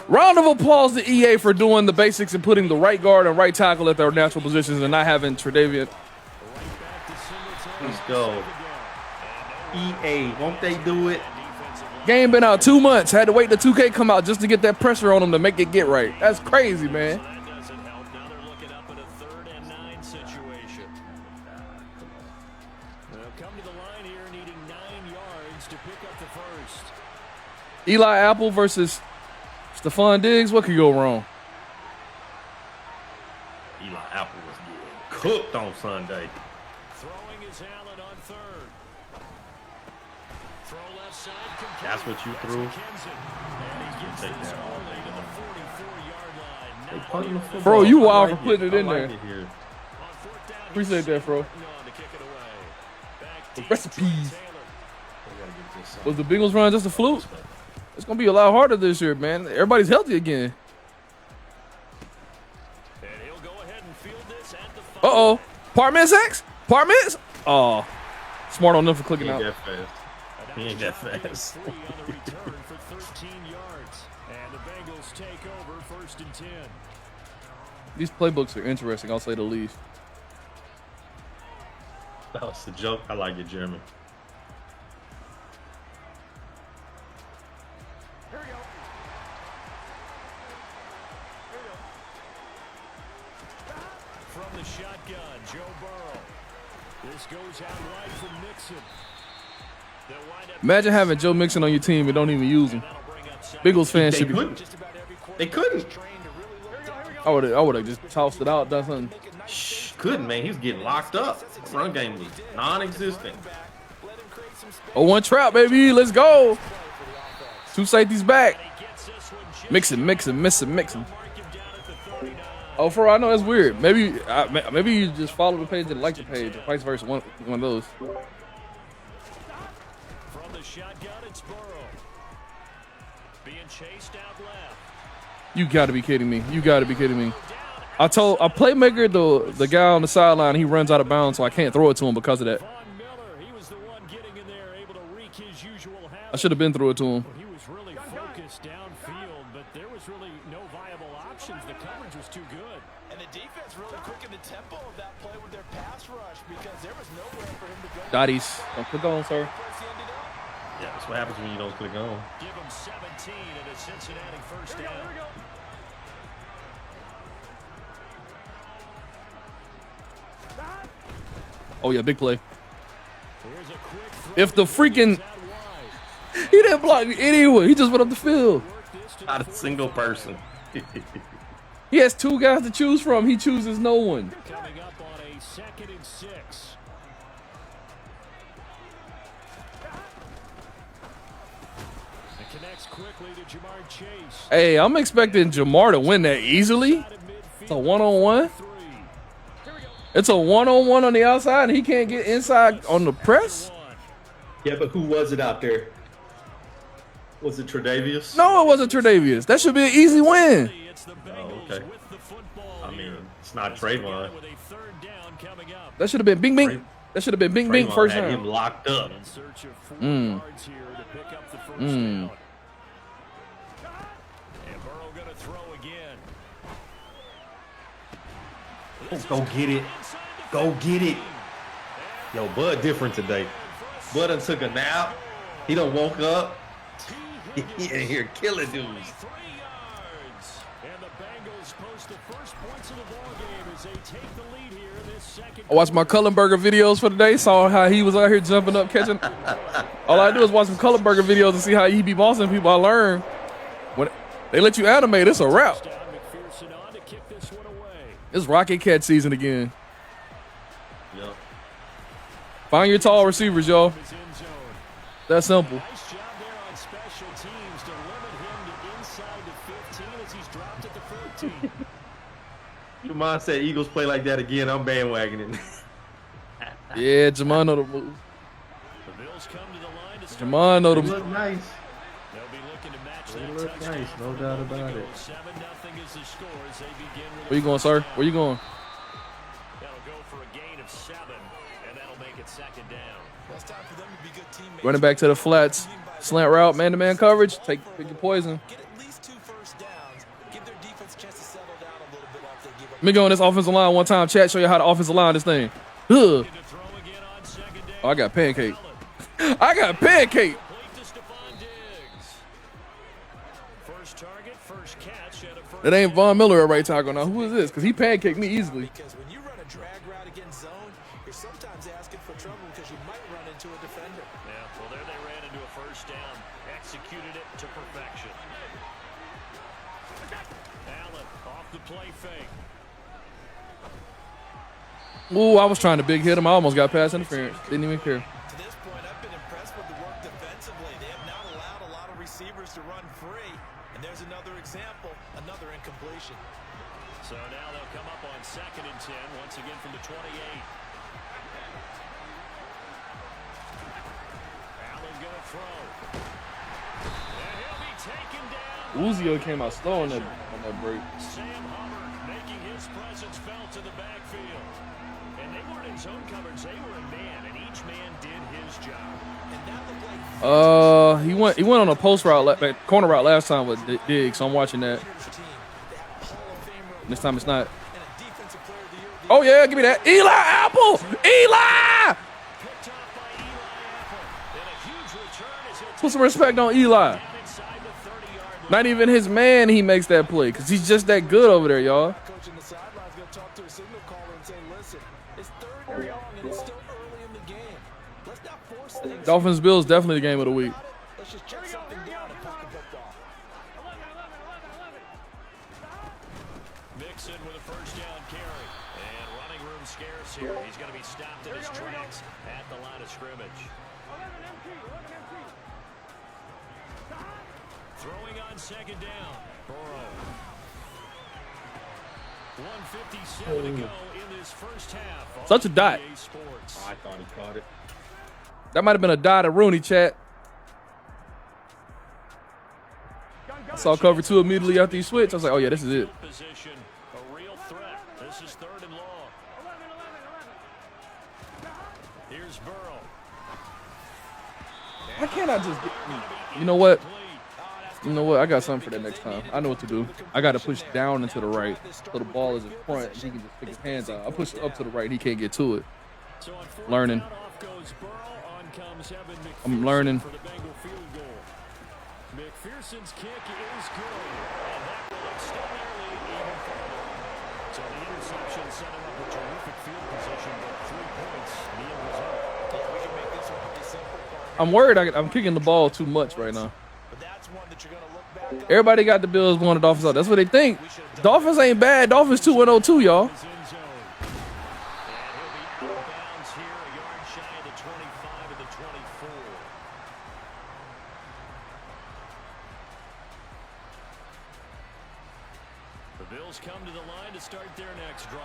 Round of applause to EA for doing the basics and putting the right guard and right tackle at their natural positions and not having Tre'Davious. Let's go. EA, won't they do it? Game been out 2 months. Had to wait till 2K come out just to get that pressure on them to make it get right. That's crazy, man. That doesn't help. Now they're looking up at a 3rd and 9 situation. They'll come to the line here needing 9 yards to pick up the first. Eli Apple versus Stephon Diggs, what could go wrong? Eli Apple was getting cooked on Sunday. Throwing is Allen on third. Throw left side. That's what you threw? And he gets Take this that all early day to the long. 44-yard line. They punting the football. Bro, you I wild like for putting it in I like there. it here. On fourth down, Appreciate that, bro. to kick it away. Back The deep, recipes. Taylor. We gotta get this Was the Bengals run just a fluke? It's gonna be a lot harder this year, man. Everybody's healthy again. And he'll go ahead and field this at the 5. Uh-oh. Partman sacks? Partman's? Oh. Smart on them for He clicking ain't out. that fast. He ain't that fast. 3 on the return for 13 yards. And the Bengals take over 1st and 10. These playbooks are interesting, I'll say the least. That was a joke. I like it, Jeremy. From the shotgun, Joe Burrow. This goes out wide from Mixon. They'll wind up Imagine having Joe Mixon on your team and don't even use him. that'll bring up second. Bengals fans They should be. couldn't. Just about every They quarterback couldn't. is trained to really look down. I would have just tossed it out, done something. Shh, couldn't, man. He was getting locked up. Run game was non-existent. Let him create some space. Oh, one trap, baby. Let's go. 2 safeties back. He gets this one just Mixon. mark him down at the 39. Oh, for all I know, that's weird. Maybe you just follow the page and like the page, or vice versa. One of those. From the shotgun, it's Burrow. Being chased out left. You got to be kidding me. You got to be kidding me. I told a playmaker the guy on the sideline he runs out of bounds, so I can't throw it to him because of that. Von Miller, he was the one getting in there, able to wreak his usual havoc. I should have been through it to him. He was really focused downfield, but there was really no viable options. The coverage was too good. And the defense really quickened the tempo of that play with their pass rush because there was nowhere for him to go. Dotties. Don't click on, sir. Place he ended up. Yeah, that's what happens when you don't click on. Give him 17 and a Cincinnati first down. Oh, yeah, big play. Here's a quick throw. If the freaking... Out wide. He didn't block me anyway. He just went up the field. Work this to the Not a single person. He has 2 guys to choose from. He chooses no one. coming up on a 2nd and 6. It connects quickly to Jamar Chase. Hey, I'm expecting Jamar to win that easily. Out of midfield, It's a one-on-one. 3. It's a one-on-one on the outside, and he can't get inside on the press. 1. Yeah, but who was it out there? Was it Tre'Davious? No, it wasn't Tre'Davious. That should be an easy win. It's the Bengals okay. with the football I mean, here. it's not As they Trayvon. go with a 3rd down coming up. That should have been Bing Bing. That should have been Bing Bing Trayvon first had him down. locked up. In search of 4 yards here to pick up the first down. And Burrow going to throw again. Go get it. Go get it. Yo, Bud different today. Bud done took a nap. He done woke up. He in here killing dudes. 3 yards. And the Bengals post the first points of the ball game as they take the lead here in this second. I watched my Cullenberger videos for the day. Saw how he was out here jumping up, catching. All I do is watch some Cullenberger videos and see how he be bossing people. I learn when they let you animate, it's a wrap. Down McPherson on to kick this one away. It's Rocket Cat season again. Yeah. Find your tall receivers, y'all. His end zone. That's simple. Nice job there on special teams to limit him to inside the 15 as he's dropped at the 14. Jamon said Eagles play like that again. I'm bandwagoning. Yeah, Jamon know the move. The Bills come to the line to start. Jamon know the They move. look nice. They'll be looking to match They that look touchdown. nice, no doubt about it. 7-0 is the score as they begin with Where you going, sir? Where you going? That'll go for a gain of 7, and that'll make it 2nd down. Well, it's time for them to be good teammates. Running back to the flats. Slant route, man-to-man coverage. Pick your poison. Get at least 2 first downs. Give their defense a chance to settle down a little bit after they give up. Let me go on this offensive line one time. Chat, show you how the offensive line this thing. Ugh. To throw again on 2nd down. Oh, I got pancake. I got pancake. Complete to Stephon Diggs. First target, first catch, and a first That ain't Von Miller at right tackle now. Who is this? Because he pancaked me easily. Because when you run a drag route against zone, you're sometimes asking for trouble because you might run into a defender. Yeah, well, there they ran into a first down. Executed it to perfection. Allen off the play fake. Ooh, I was trying to big hit him. I almost got pass interference. Didn't even care. To this point, I've been impressed with the work defensively. They have not allowed a lot of receivers to run free. And there's another example, another incompletion. So now they'll come up on 2nd and 10, once again from the 28. Allen gonna throw. And he'll be taken down. Uzio came out slow on that break. Sam Hubbard making his presence felt to the backfield. And they weren't in zone coverage, they were in man, and each man did his job. And that looked like He went on a post route, corner route last time with Diggs, so I'm watching that. team. They had a Hall of Famer This time it's not. and a defensive player of the year. Oh yeah, give me that. Eli Apple! Eli! Picked off by Eli Apple. And a huge return as he'll Put some respect on Eli. down inside the 30-yard line. Not even his man, he makes that play, because he's just that good over there, y'all. Coach in the sidelines going to talk to a signal caller and say, listen, it's 3rd and long and it's still early in the game. Let's not force things. Dolphins Bills definitely the game of the week. Let's just check something down and pack a football. Mixon with a first down carry. And running room scarce here. He's going to be stopped in his tracks at the line of scrimmage. Throwing on 2nd down. Burrow. 1:57 to go in this first half. on Such a dot. EA Sports. I thought he caught it. That might have been a dot at Rooney, chat. I saw cover 2 immediately after he switched. I was like, oh yeah, this is it. Position, a real threat. This is 3rd and long. Here's Burrow. Why can't I just get... You know what? You know what? I got something for that next time. I know what to do. I got to push down and to the right so the ball is in front and he can just pick his hands out. I push it up to the right. He can't get to it. So on 4th Learning. down, off goes Burrow. On comes Evan McPherson I'm learning. for the Bengal field goal. McPherson's kick is good, and that will extend their lead even further. So the interception set him up a terrific field position, but 3 points, the end result. We can make this one pretty simple. Parker. I'm worried I'm kicking the ball too much right now. But that's one that you're going to look back on. Everybody got the Bills going, the Dolphins out. That's what they think. Dolphins ain't bad. Dolphins 2-0 too, y'all. His end zone. And he'll be out of bounds here, a yard shy of the 25 of the 24. The Bills come to the line to start their next drive.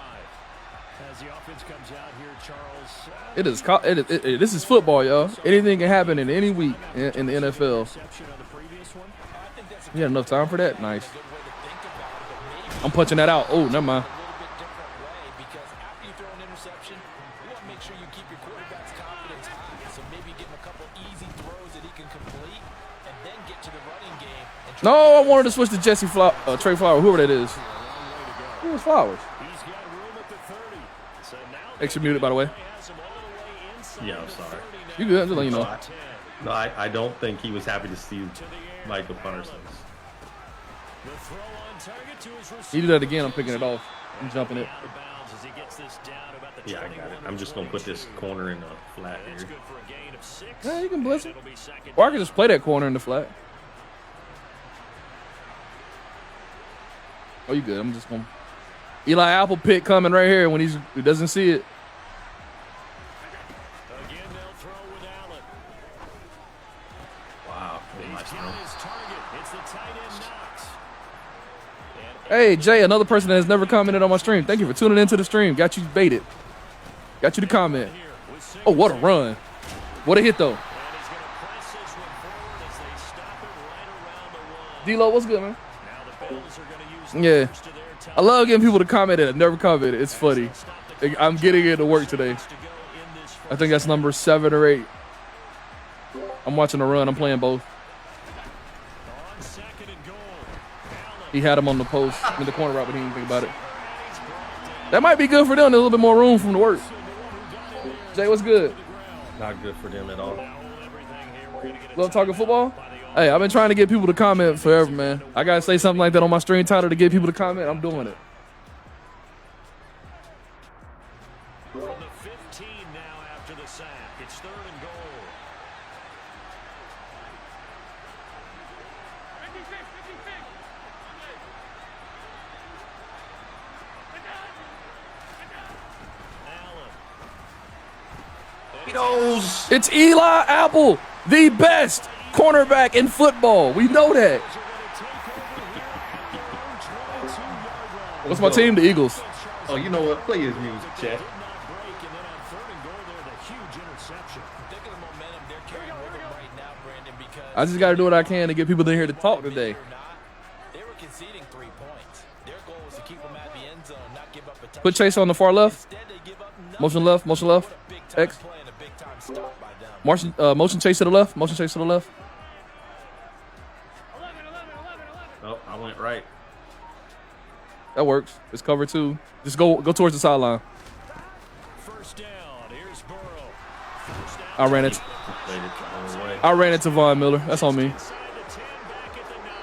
As the offense comes out here, Charles. This is football, y'all. Anything can happen in any week in the NFL. Interception on the previous one. You had enough time for that? Nice. I'm punching that out. Oh, never mind. A little bit different way because after you throw an interception, you want to make sure you keep your quarterback's confidence high. So maybe give him a couple easy throws that he can complete and then get to the running game. And try No, I wanted to switch to Trey Flowers, whoever that is. Who was Flowers? He's got room at the 30. So now Extra muted, by the way. has him all the way inside Yeah, I'm the sorry. 30 now. You good? I'm just letting you know. 10. No, I don't think he was happy to see Michael Parsons. The throw on target to his receiver. You do that again, I'm picking it off. I'm jumping it. Out of bounds as he gets this down about the Yeah, I got it. 21 I'm just going to put this 22. corner in the flat That's here. good for a gain of 6. Yeah, you can blitz And it. it'll be 2nd Or I down. can just play that corner in the flat. Oh, you good. I'm just going to... Eli Apple pick coming right here when he doesn't see it. Again, they'll throw with Allen. Wow. He's Nice got throw. his target. It's the tight end Knox. And Hey, Jay, another person that has never commented on my stream. Thank you for tuning into the stream. Got you baited. Got you to comment. here with Oh, what a run. What a hit, though. And he's going to press this one forward as they stop it right around the 1. D-Lo, what's good, man? Now the Bills are going to use the Yeah. first of their time. I love getting people to comment that have never commented. It's funny. I'm getting it to work today. To go in this I think that's number 7 or 8. I'm watching the run. I'm playing both. on 2nd and goal. Allen. He had him on the post in the corner route, but he didn't think about it. That might be good for them. There's a little bit more room from the work. Jay, what's good? Not good for them at all. Love talking football? Hey, I've been trying to get people to comment forever, man. I got to say something like that on my stream title to get people to comment. I'm doing it. From the 15 Those. It's Eli Apple, the best cornerback in football. We know that. What's my team? The Eagles. Oh, you know what? Play his music, Chad. I just got to do what I can to get people in here to talk today. They were conceding 3 points. Their goal was to keep them at the end zone, not give up a touchdown. Put Chase on the far left. Instead, they give up Motion left. Motion left. a big time X. play and a big time stop by them. Motion Chase to the left. Motion Chase to the left. Oh, I went right. That works. It's cover 2. Just go towards the sideline. First down. Here's Burrow. First down. I ran it. Played it the wrong way. I ran it to Von Miller. That's on me. Inside the 10, back at the 9.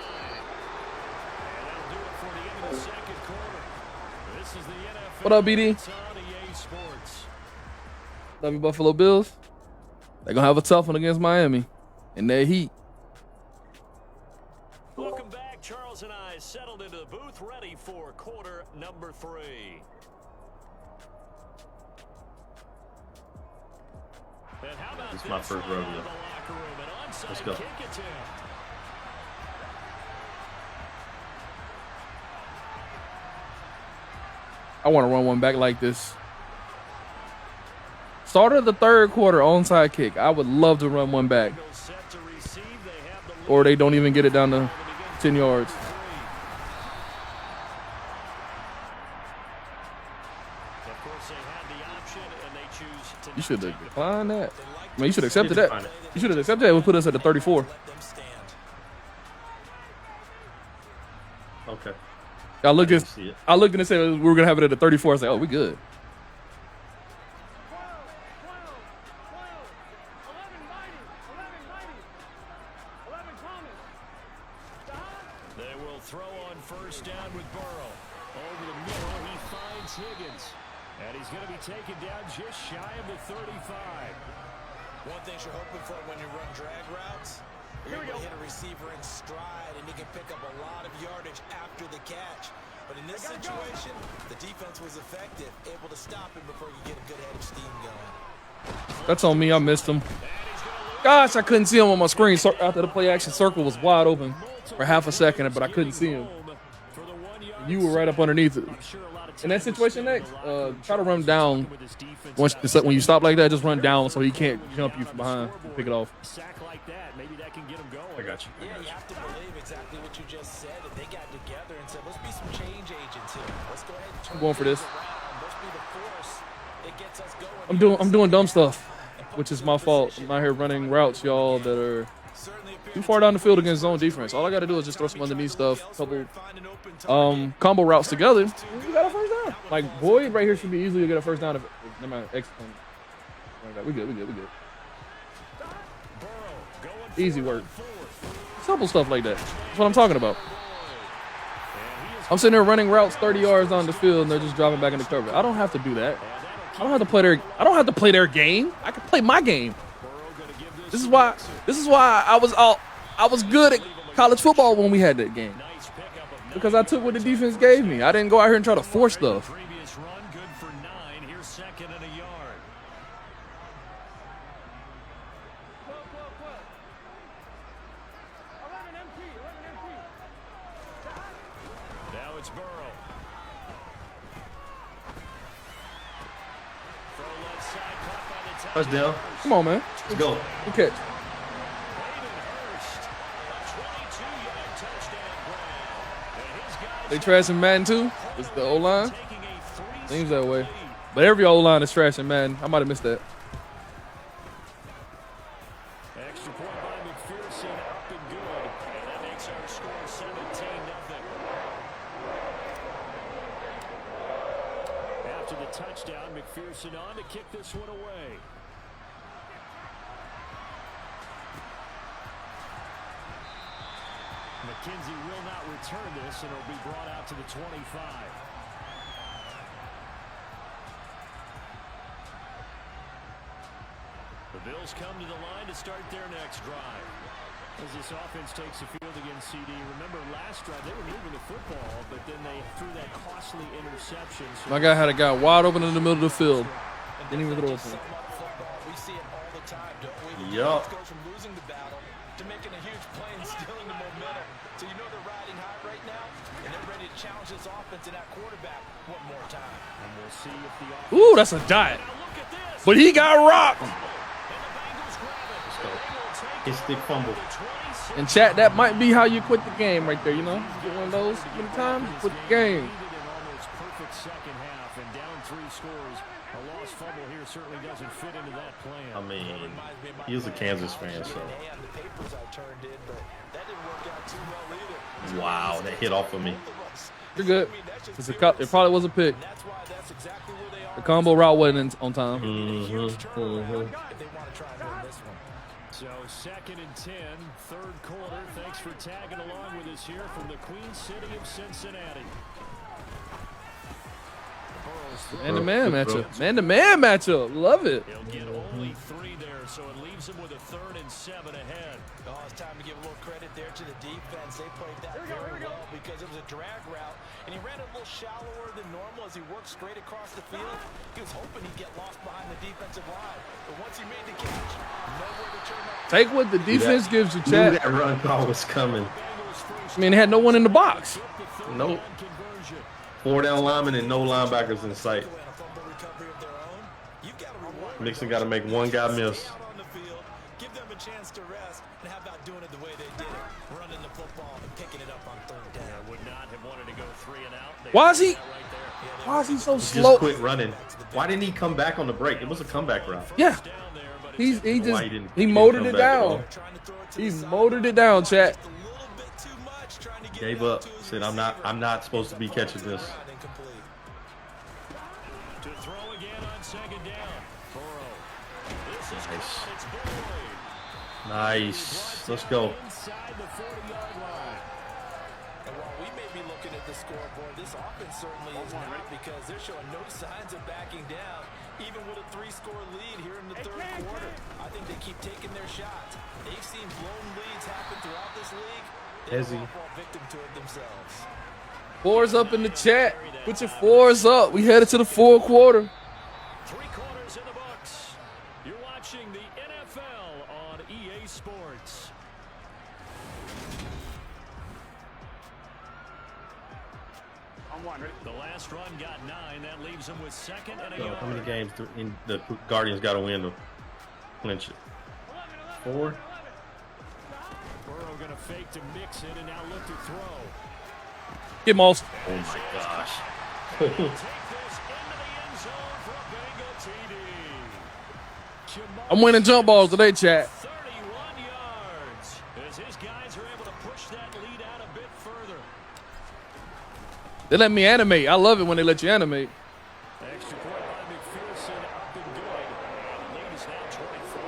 And that'll do it for the end of the second quarter. This is the NFL. What up, BD? It's on EA Sports. Love you, Buffalo Bills. They're going to have a tough one against Miami in their heat. Welcome back. Charles and I settled into the booth, ready for quarter number 3. And how about This is my first rodeo. out of the locker room? An onside Let's go. kick attempt. I want to run one back like this. Start of the third quarter, onside kick. I would love to run one back. Set to receive. They have the lead. Or they don't even get it down to 10 yards. Of course, they had the option, and they choose to You should not have take the declined that. I mean, you should have accepted that. You should have accepted that. It would put us at the 34. Let them stand. Okay. I looked at See it. I looked and said we were gonna have it at the 34. I was like, oh, we good. They will throw on first down with Burrow. Over the middle, he finds Higgins. And he's going to be taken down just shy of the 35. One thing you're hoping for when you run drag routes, you're able to hit a receiver in stride, and he can pick up a lot of yardage after the catch. But in this situation, the defense was effective, able to stop him before you get a good head of steam going. That's on me. I missed him. Gosh, I couldn't see him on my screen. After the play action circle was wide open for half a second, but I couldn't see him. You were right up underneath it. In that situation next, try to run down. When you stop like that, just run down so he can't jump you from behind and pick it off. Sack like that, maybe that can get him going. I got you. Yeah, you have to believe exactly what you just said, that they got together and said, let's be some change agents here. Let's go ahead and turn I'm going for this. things around. Let's be the force that gets us going. I'm doing dumb stuff, which is my fault. I'm out here running routes, y'all, that are too far down the field against zone defense. All I got to do is just throw some underneath stuff, couple combo routes together. We got a first down. Like Boyd right here should be easily get a first down. If no matter X. We good. Easy work. Simple stuff like that. That's what I'm talking about. I'm sitting there running routes 30 yards on the field, and they're just dropping back in the cover. I don't have to do that. I don't have to play their game. I can play my game. This is why I was good at college football when we had that game. Because I took what the defense gave me. I didn't go out here and try to force stuff. Previous run, good for 9. Here's second and a yard. Now it's Burrow. Throw left side, caught by the tight Touchdown. Come on, man. Let's go. Good catch. Hayden Hurst, a 22-yard touchdown grab. And his guys They trashing Madden too? It's the O-line? taking a 3-0 Seems that way. lead. But every O-line is trashing Madden. I might have missed that. Extra point by McPherson, up and good. And that makes our score 17-0. After the touchdown, McPherson on to kick this one away. McKenzie will not return this, and it'll be brought out to the 25. The Bills come to the line to start their next drive. As this offense takes the field against CD, remember last drive they were moving the football, but then they threw that costly interception. So My guy had a guy wide open in the middle of the field. Didn't even throw it to him. We see it all the time, don't we? Yup. It goes from losing the battle to making a huge play and stealing the momentum. So you know they're riding high right now, and they're ready to challenge this offense and that quarterback one more time. And we'll see if the Ooh, that's a dot. But he got rocked. His stick fumble. And chat, that might be how you quit the game right there, you know? Get one of those many times, quit the game. almost perfect second half and down 3 scores. A lost fumble here certainly doesn't fit into that plan. I mean, he was a Kansas fan, so. Wow, that hit off of me. You're good. It probably was a pick. The combo route wasn't on time. So 2nd and 10, 3rd quarter. Thanks for tagging along with us here from the Queen City of Cincinnati. Man-to-man matchup. Man-to-man matchup. Love it. He'll get only 3 there, so it leaves him with a 3rd and 7 ahead. Oh, it's time to give a little credit there to the defense. They played that very well because it was a drag route, and he ran a little shallower than normal as he worked straight across the field. He was hoping he'd get lost behind the defensive line, but once he made the catch, nowhere to turn up. Take what the defense gives you, Knew chat. that run call was coming. I mean, they had no one in the box. Nope. 4 down linemen and no linebackers in sight. Mixon got to make one guy miss. Give them a chance to rest, and how about doing it the way they did it, running the football and picking it up on 3rd down. Would not have wanted to go 3 and out. Why is he so Just slow? quit running. Why didn't he come back on the break? It was a comeback route. Yeah. He motored it down. He motored it down, chat. Gave up. Said I'm not supposed to be catching this. To throw again on 2nd down. Burrow. This is Nice. it's Boyd. Nice. Let's go. Inside the 40-yard line. And while we may be looking at the scoreboard, this offense certainly is not, because they're showing no signs of backing down, even with a 3-score lead here in the 3rd quarter. I think they keep taking their shots. They've seen blown leads happen throughout this league. They Hezzy. fall victim to it themselves. 4's up in the chat. Put your 4's up. We headed to the 4th quarter. 3 quarters in the books. You're watching the NFL on EA Sports. The last run got 9. That leaves him with 2nd and a So yard. how many games in the Guardians got to win to clinch it? 4. Burrow going to fake to mix it and now look to throw. Get Moss. Oh my gosh. Take this into the end zone for a Bengal TD. I'm winning jump balls today, chat. 31 yards as his guys are able to push that lead out a bit further. They let me animate. I love it when they let you animate. Extra point by McPherson, up and good. The lead is now 24.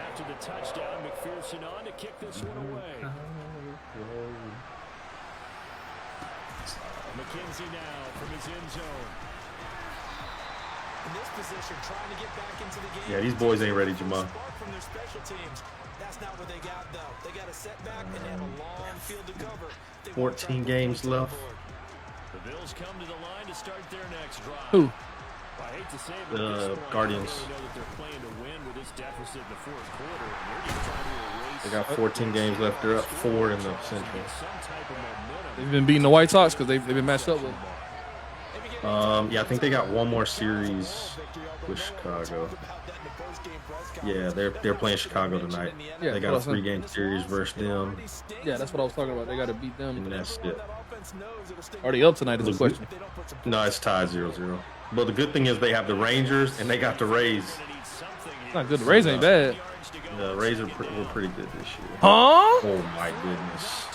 After the touchdown, McPherson on to kick this one away. McKenzie now from his end zone. In this position, trying to get back into the game. Yeah, these boys ain't ready, Jamal. Spark from their special teams. That's not what they got, though. They got a setback, and they have a long field to cover. They 14 games left. The Bills come to the line to start their next drive. Who? I hate to say it, but at this point, Guardians. I really know that they're playing to win with this deficit in the 4th quarter. And they're just trying to erase They got 14 games left. They're up 4 in the Central. some type of momentum. They've been beating the White Sox because they've been matched up with. Yeah, I think they got one more series with Chicago. Yeah, they're playing Chicago tonight. Yeah, They got a that's what I'm 3-game series versus them, Yeah, that's what I was talking about. They got to beat them. and that's it. Are they up tonight is the question. No, it's tied 0-0. But the good thing is they have the Rangers and they got the Rays. It's not good. The Rays ain't bad. The Rays were pretty good this year. Huh? Oh my goodness!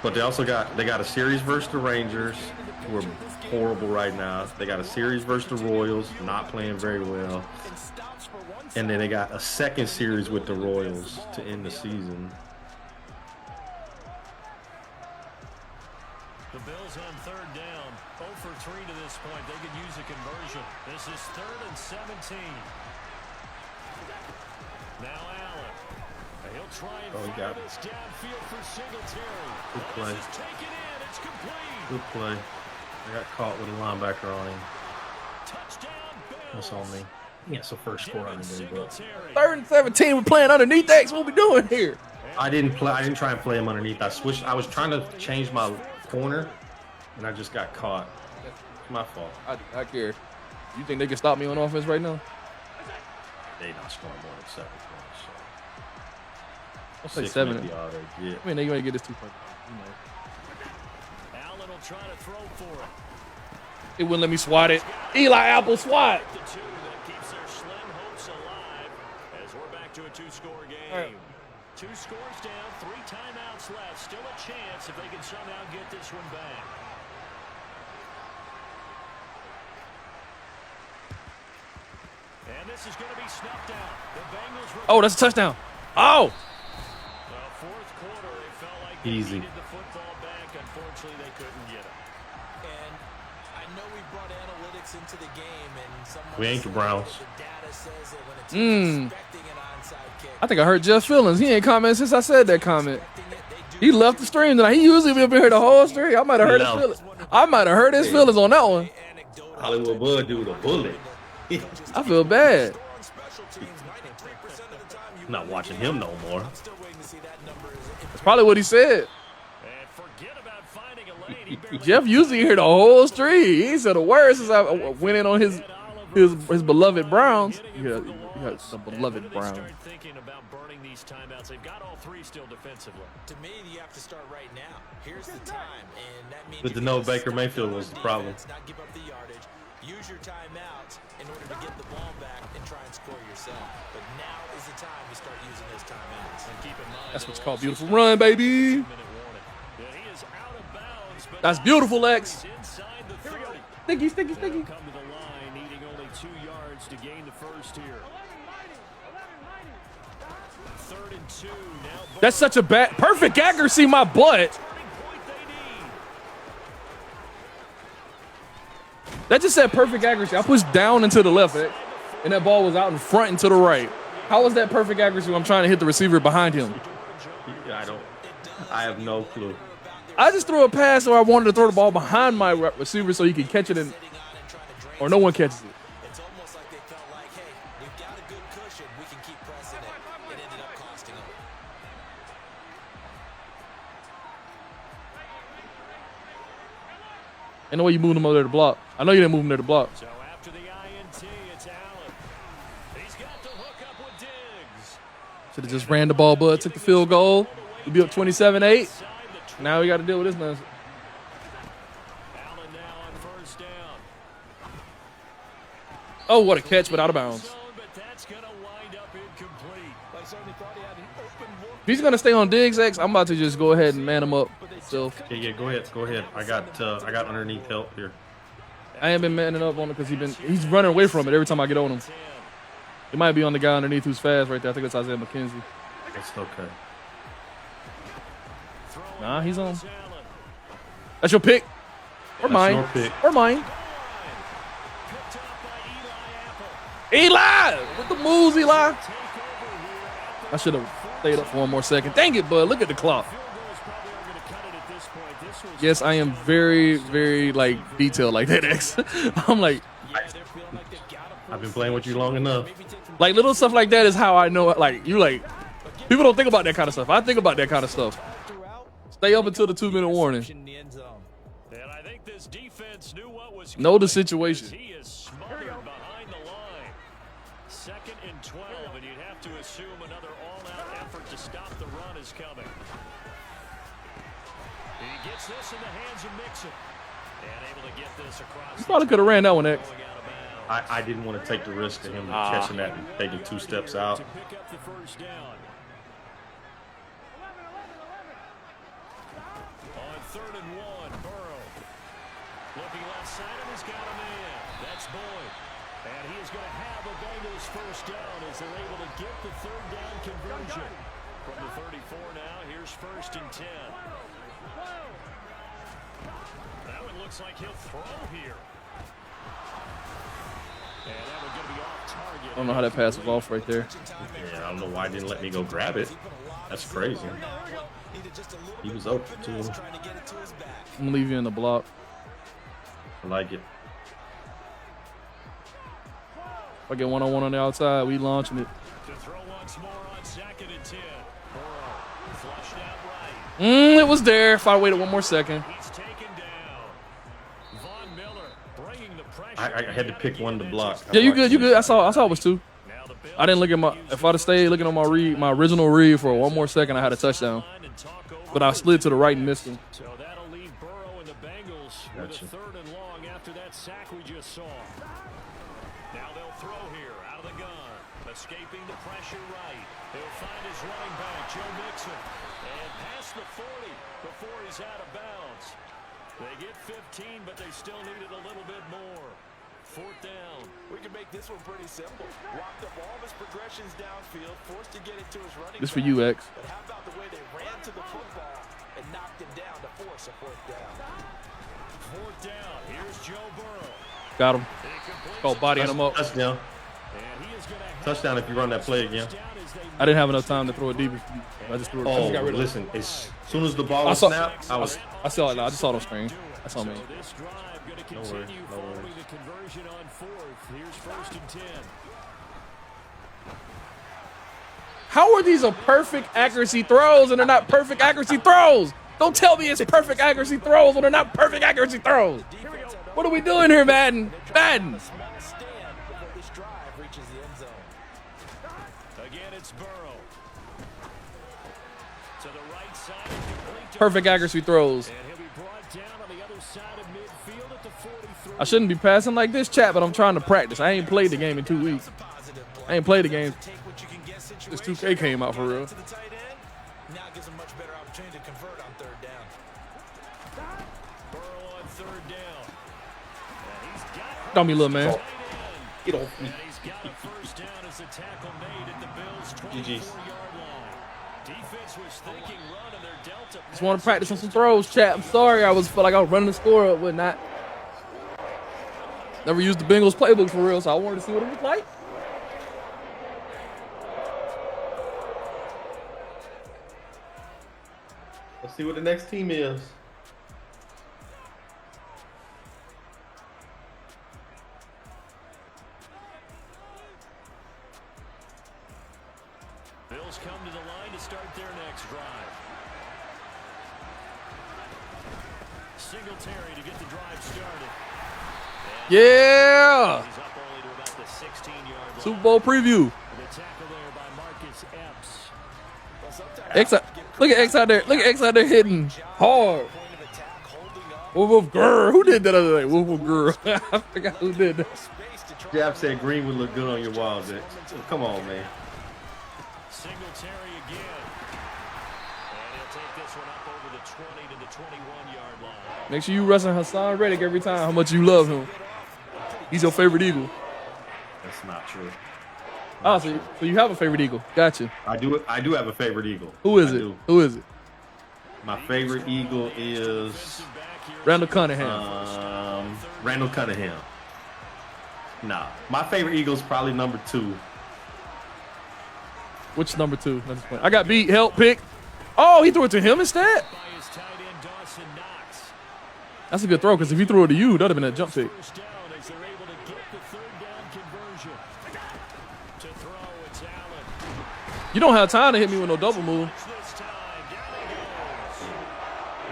But they also got a series versus the Rangers, who are horrible right now. They got a series versus the Royals, not playing very well, and then they got a second series with the Royals to end the season. The Bills on 3rd down. 0 for 3 to this point. They could use a conversion. This is 3rd and 17. Now Allen. He'll try and Oh, he fire got it. this downfield for Singletary. Good play. This is taken in. It's complete. Good play. They got caught with a linebacker on him. That's on me. Yeah, it's the first score on the bro. 3rd and 17. We're playing underneath X. What we doing here? I didn't try and play him underneath. I switched. I was trying to change my corner, and I just got caught. It's my fault. I care. You think they can stop me on offense right now? They not scoring more than 7 points. I'll say 6 7. might be all they get. I mean, they're going to get this 2 points. You know. Allen will try to throw for it. It wouldn't let me swat it. Eli Apple swat. The 2 that keeps their slim hopes alive as we're back to a 2-score game. Right. 2 scores down, 3 timeouts left. Still a chance if they can somehow get this one back. And this is going to be snuffed out. The Bengals. Oh, that's a touchdown. Oh. Well, 4th quarter, they felt like they Easy. needed the football back. Unfortunately, they couldn't get it. And I know we brought analytics into the game, and someone We ain't the Browns. the data says that when a team is expecting an onside kick, I think I heard Jeff Feelings. He ain't commented since I said that comment. expecting it, they do He left the stream tonight. He usually be up here the whole stream. I might have heard his No. feelings. I might have heard his feelings on that one. anecdotal. Hollywood Bud do the bullet. I feel bad. On special teams, 93% of the time, you Not watching him no more. I'm still waiting to see that number. That's probably what he said. And forget about finding a lane. He barely Jeff usually hear the whole stream. He ain't said a word since I went in on his beloved Browns. Yeah, the beloved Browns. Start thinking about burning these timeouts. They've got all 3 still defensively. To me, you have to start right now. Here's the time, and that means Good to you know gotta Baker start Mayfield on was the problem. defense, not give up the yardage. Use your timeouts in order to get the ball back and try and score yourself. But now is the time to start using those timeouts. And keep in mind, That's what's they'll called also beautiful start run, with a baby. 2-minute warning. Yeah, he is out of bounds, but That's beautiful, Lex. he's inside the 30. Sticky, sticky, sticky. Come to the line, needing only 2 yards to gain the first here. 3rd and 2. Now That's such a bad, perfect accuracy, my butt. turning point they need. That just said perfect accuracy. I pushed down and to the left, and that ball was out in front and to the right. How was that perfect accuracy when I'm trying to hit the receiver behind him? I have no clue. I just threw a pass where I wanted to throw the ball behind my receiver so he could catch it, and or no one catches it. It's almost like they felt like, hey, we've got a good cushion. We can keep pressing it. It ended up costing them. Ain't no way you moving him over there to block. I know you didn't move him there to block. So after the INT, it's Allen. He's got the hook up with Diggs. Should have just ran the ball, bud. Took the field goal. We be up 27-8. Side the Now we got to deal with this nonsense. Allen now on 1st down. Oh, what a catch, but out of bounds. Zone, but that's going to wind up incomplete. I certainly thought he had an open look. If he's going to stay on Diggs, X, I'm about to just go ahead and man him up. So Yeah, go ahead. I got underneath help here. I ain't been manning up on him because he's running away from it every time I get on him. It might be on the guy underneath who's fast right there. I think it's Isaiah McKenzie. It's okay. Nah, he's on. Allen. That's your pick. Or That's mine. your pick. Or mine. Picked up by Eli Apple. Eli! With the moves, Eli. Take over here. I should have stayed up for one more second. Dang it, bud. Look at the clock. Field goals probably aren't going to cut it at this point. This was Yes, I am very, very, like, detailed like that, X. I'm like, They're feeling like they've got to I've been playing with you long enough. maybe take some like, little stuff like that is how I know, like, you like, people don't think about that kind of stuff. I think about that kind of stuff. throughout. Stay up until the 2-minute warning. In the end zone. And I think this defense knew what was Know the coming situation. because He is smothered behind the line. 2nd and 12, and you'd have to assume another all-out effort to stop the run is coming. He gets this in the hands of Mixon. And able to get this across. You probably could have ran that one, X. Going out of bounds I didn't want to take the risk of him catching that and taking 2 steps out. to pick up the 1st down. On 3rd and 1, Burrow. Looking left side, and he's got a man. That's Boyd. And he is going to have a Bengals 1st down as they're able to get the 3rd down conversion. From the 34 now, here's 1st and 10. That one looks like he'll throw here. And that one going to be off target. I don't know how that pass was off right there. Yeah, I don't know why he didn't let me go grab it. That's crazy. He was open too. Trying to get it to his back. I'm going to leave you in the block. I like it. I get one-on-one on the outside, we launching it. To throw once more on 2nd and 10. Burrow flushed out right. It was there. If I waited one more second. He's taken down. Von Miller bringing the pressure. I had to pick one to block. Yeah, you good. You good. I saw it was 2. Now the Bills I didn't look at my. If I'd have stayed looking on my original read for one more second, I had a touchdown. and talk over. But I slid to the right and missed him. So that'll leave Burrow and the Bengals Gotcha. with a 3rd and long after that sack we just saw. Now they'll throw here out of the gun. Escaping the pressure right. He'll find his running back, Joe Mixon. And past the 40 before he's out of bounds. They get 15, but they still needed a little bit more. 4th down. We can make this one pretty simple. Walked up all of his progressions downfield, forced to get it to his running This for back. you, X. But how about the way they ran to the football and knocked him down to force a 4th down? 4th down. Here's Joe Burrow. Got him. He completes Called bodying him up. Touchdown. and he is gonna have Touchdown if you run that play again. down as they I didn't have enough time to throw it deep. I just threw it. I Oh, just got rid of it. listen. As soon as the ball I was saw. snapped, I was. I saw it. I just saw it on screen. That's on me. So this drive going to worries, continue no following worries. the conversion on 4th. Here's 1st and 10. How are these a perfect accuracy throws and they're not perfect accuracy throws? Don't tell me it's perfect accuracy throws when they're not perfect accuracy throws. What are we doing here, Madden? Madden. A small stand before this drive reaches the end zone. Again, it's Burrow. To the right side. Complete to Perfect Rush. accuracy throws. And he'll be brought down on the other side of midfield at the 43. I shouldn't be passing like this, chat, but I'm trying to practice. I ain't played the game in 2 weeks. Positive play. I ain't played the game. Take what you can get This situation. 2K came out for real. To the tight end. Now gives him much better opportunity to convert on 3rd down. Burrow on 3rd down. And he's got Don't be little man. tight end. Get off me. And he's got a 1st down as a tackle made at the Bills' GG's. 24-yard line. Defense was thinking run and they're dealt a Just want to practice on some throws, chat. I'm sorry. I felt like I was running the score up, whatnot. Never used the Bengals playbook for real, so I wanted to see what it was like. Let's see what the next team is. Bills come to the line to start their next drive. Singletary to get the drive started. Yeah. He's up only to about the 16-yard line. Super Bowl preview. The tackle there by Marcus Epps. Well, sometimes X, look at X out there. Look at X out there hitting hard. point of attack, holding up Woof woof grr. Who did that other day? Woof woof grr. I forgot who did that. space to try. Jab said green would look good on your walls. Come on, man. Singletary again. And he'll take this one up over the 20 to the 21-yard line. Make sure you wrestle Hassan Reddick every time. How much you love him. He's your favorite Eagle. That's not true. Oh, so you have a favorite Eagle. Gotcha. I do have a favorite Eagle. Who is I it? do. Who is it? My favorite Eagle is Back here. Randall Cunningham. Randall Cunningham. Nah, my favorite Eagle is probably number 2. Which number 2? That's funny. I got beat. Help pick. Oh, he threw it to him instead? By his tight end, Dawson Knox. That's a good throw because if he threw it to you, that would have been a jump pick. First down as they're able to get the 3rd down conversion. To throw, it's Allen. You don't have time to hit me with no double move. This time, down he goes.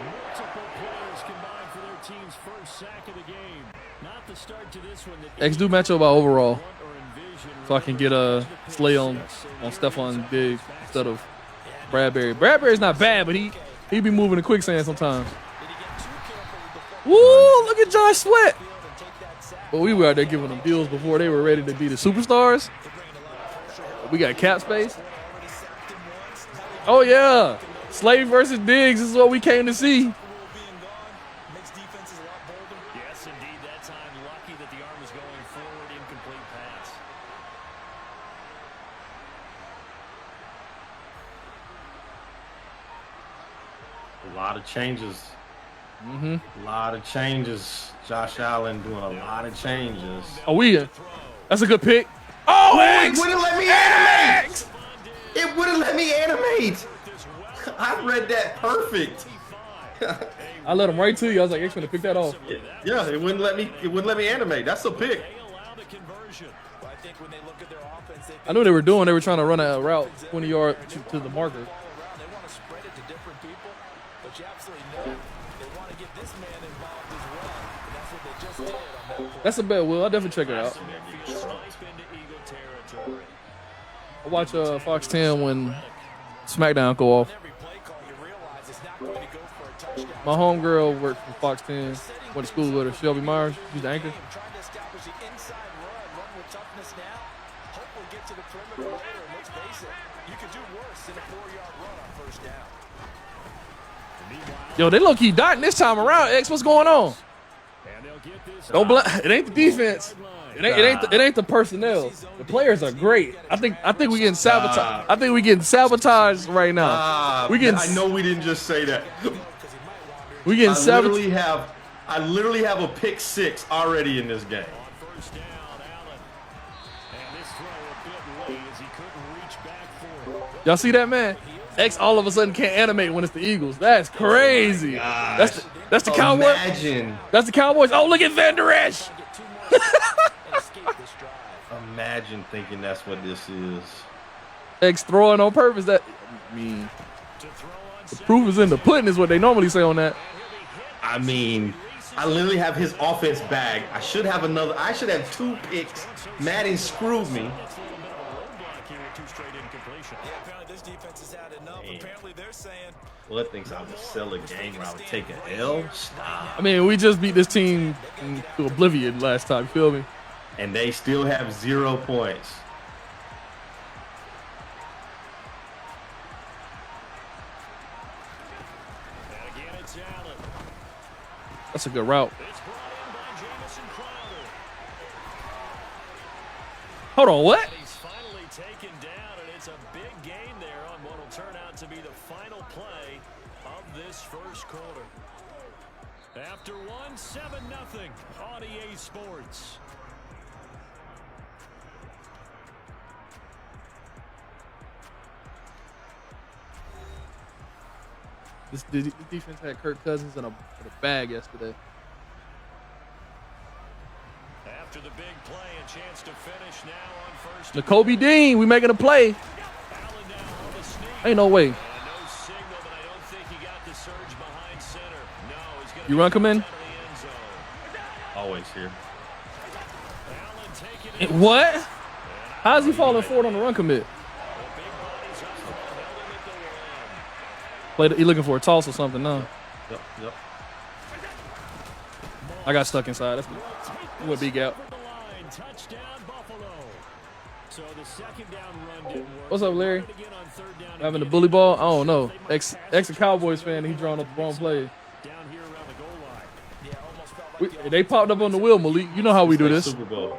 Multiple players combined for their team's first sack of the game. Not the start to this one that X do match up by overall. want or envision. So I can get a Slay on Stephon Diggs instead of Bradbury. Bradbury's not bad, but he be moving in quicksand sometimes. Woo, look at Josh Sweat. But we were out there giving them deals before they were ready to be the superstars. We got cap space. Oh, yeah. Slay versus Diggs. This is what we came to see. Makes defenses a lot bolder. Yes, indeed. That time, lucky that the arm was going forward. Incomplete pass. A lot of changes. A lot of changes. Josh Allen doing a lot of changes. Oh, that's a good pick. Oh, It X! wouldn't let me animate. It wouldn't let me animate. I read that perfect. I let him right to you. I was like, X gonna pick that off. Yeah, it wouldn't let me. It wouldn't let me animate. That's a pick. They allow the conversion. Well, I think when they look at their offense, I knew they were doing. They were trying to run a route 20 yards to the marker. They want to spread it to different people, but you absolutely know they want to get this man involved as well. And that's what they just did on that play. That's a bet, Will. I'll definitely check it out. I watch Fox 10 when SmackDown go off. Every play call, you realize it's not going to go for a touchdown. My homegirl worked for Fox 10. Went to school with her, Shelby Myers. She's the anchor. Trying to establish the inside run with toughness now. Hope we'll get to the perimeter later. And let's face it, you could do worse than a 4-yard run on first down. Yo, they low-key dotting this time around. X, what's going on? Don't blame. It ain't the defense. It ain't the personnel. The players are great. I think we getting sabotaged. I think we getting sabotaged right now. I know we didn't just say that. We getting sabotaged. I literally have a pick 6 already in this game. Y'all see that, man? X all of a sudden can't animate when it's the Eagles. That's crazy. That's the Cowboys. That's the Cowboys. Oh, look at Van Der Esch. Imagine thinking that's what this is. X throwing on purpose. The proof is in the pudding is what they normally say on that. I mean, I literally have his offense bag. I should have 2 picks. Madden screwed me. Well, thinks I would sell a game where I would take an L. Stop. I mean, we just beat this team to oblivion last time. You feel me? And they still have 0 points. That's a good route. Hold on, what? He's finally taken down, and it's a big game there on what will turn out to be the final play of this first quarter. After 1, 7-0 on EA Sports. This defense had Kirk Cousins in a bag yesterday. After the big play, a chance to finish now on first. Nakobe Dean, we making a play. Ain't no way. No signal, but I don't think he got the surge behind center. No, he's going to You run come in? Always here. What? How's he falling forward on the run commit? He looking for a toss or something, no? Yep. I got stuck inside. That's what big gap. What's up, Larry? Having the bully ball? I don't know. Ex a Cowboys fan, he drawn up the wrong play. They popped up on the wheel, Malik. You know how we do this. Super Bowl.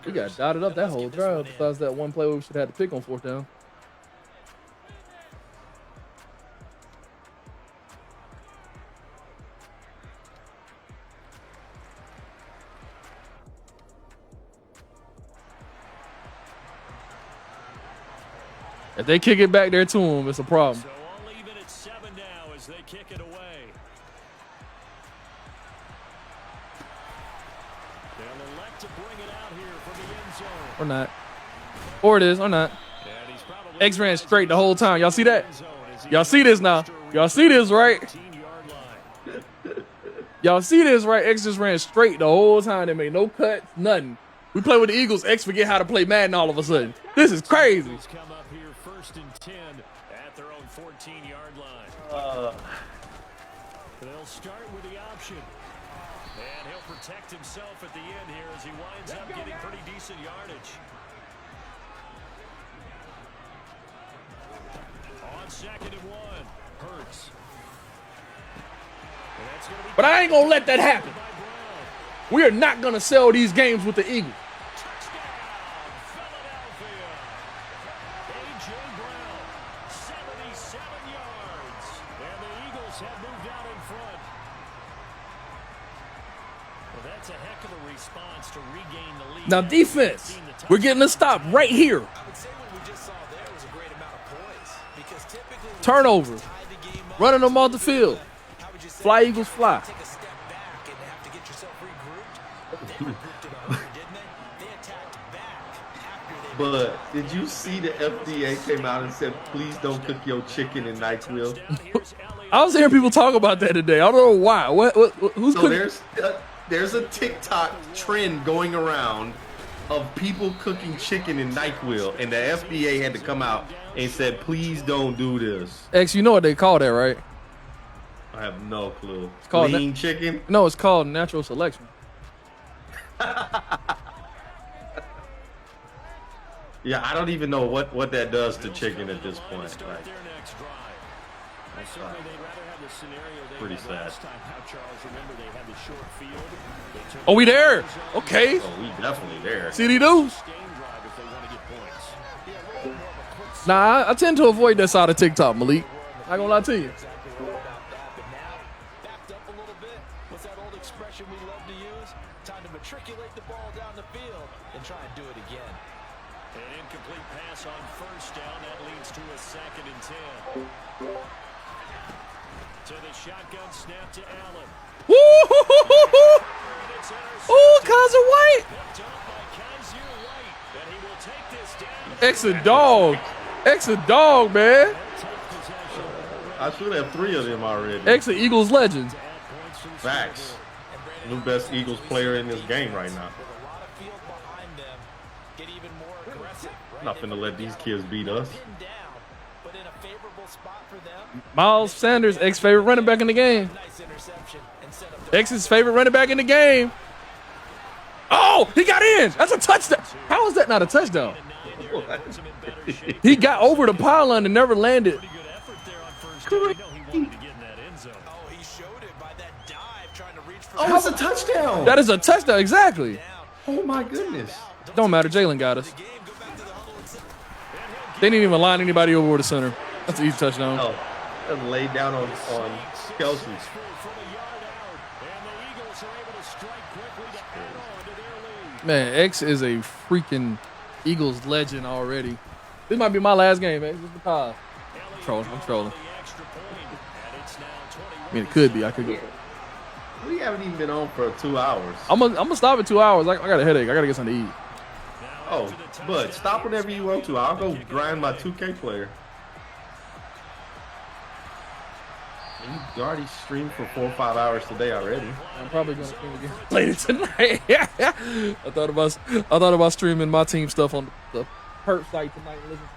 We got dotted up that whole drive. Besides that one play where we should have had to pick on 4th down. If they kick it back there to him, it's a problem. So all even at 7 now as they kick it away. They'll elect to bring it out here from the end zone. Or not. Or it is, or not. X ran straight the whole time. Y'all see that? Y'all see this now? Y'all see this, right? Y'all see this, right? X just ran straight the whole time. They made no cuts, nothing. We play with the Eagles. X forget how to play Madden all of a sudden. This is crazy. Come up here 1st and 10 at their own 14-yard line. They'll start with the option. And he'll protect himself at the end here as he winds up getting pretty decent yardage. On 2nd and 1, Hurts. But I ain't going to let that happen. We are not going to sell these games with the Eagles. Touchdown, Philadelphia. A.J. Brown, 77 yards. And the Eagles have moved out in front. Well, that's a heck of a response to regain the lead. Now, defense, we're getting a stop right here. I would say what we just saw there was a great amount of poise. Because typically Turnover. Running them off the field. Fly, Eagles, fly. take a step back and have to get yourself regrouped. But did you see the FDA came out and said, please don't cook your chicken in NyQuil? I was hearing people talk about that today. I don't know why. Who's So cooking? there's a TikTok trend going around of people cooking chicken in NyQuil, and the FDA had to come out and said, please don't do this. X, you know what they call that, right? I have no clue. It's called lean chicken? No, it's called natural selection. Yeah, I don't even know what that does to chicken at this point. Like, pretty sad. Oh, we there? Okay. Oh, we definitely there. CD Deuce. Nah, I tend to avoid that side of TikTok, Malik. Not gonna lie to you. Backed up a little bit. What's that old expression we love to use? Time to matriculate the ball down the field and try and do it again. An incomplete pass on first down. That leads to a 2nd and 10. To the shotgun snap to Allen. Woo-hoo-hoo-hoo-hoo. Ooh, Kaiser White. X a dog. X a dog, man. I should have 3 of them already. X a Eagles legend. Facts. New best Eagles player in this game right now. I'm not finna let these kids beat us. Miles Sanders, X favorite running back in the game. X's favorite running back in the game. Oh, he got in. That's a touchdown. How is that not a touchdown? He got over the pylon and never landed. Oh, that's a touchdown. That is a touchdown, exactly. Oh, my goodness. Don't matter. Jalen got us. They didn't even line anybody over the center. That's an easy touchdown. Oh, that laid down on Kelsey. Man, X is a freaking Eagles legend already. This might be my last game, man. This is the pause. I'm trolling. I mean, it could be. I could go. We haven't even been on for 2 hours. I'm gonna stop at 2 hours. I got a headache. I gotta get something to eat. Oh, but stop whenever you want to. I'll go grind my 2K player. You already streamed for 4 or 5 hours today already. I'm probably gonna stream again later tonight. I thought about streaming my team stuff on the Perp site tonight and listen to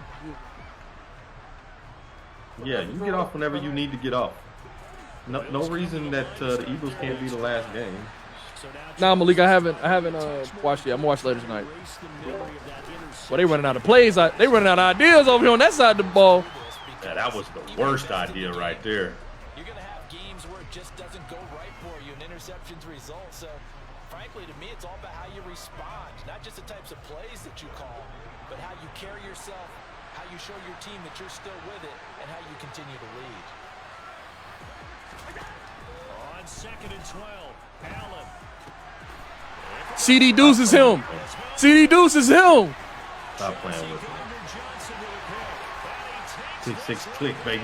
the music. Yeah, you get off whenever you need to get off. No reason that the Eagles can't be the last game. Nah, Malik, I haven't watched it. I'm gonna watch later tonight. Well, they running out of plays. They running out of ideas over here on that side of the ball. Yeah, that was the worst idea right there. You're going to have games where it just doesn't go right for you and interceptions result. So, frankly, to me, it's all about how you respond. Not just the types of plays that you call, but how you carry yourself, how you show your team that you're still with it, and how you continue to lead. On 2nd and 12, Allen. CD Deuce is him. CD Deuce is him. Stop playing with me. 6 click, baby.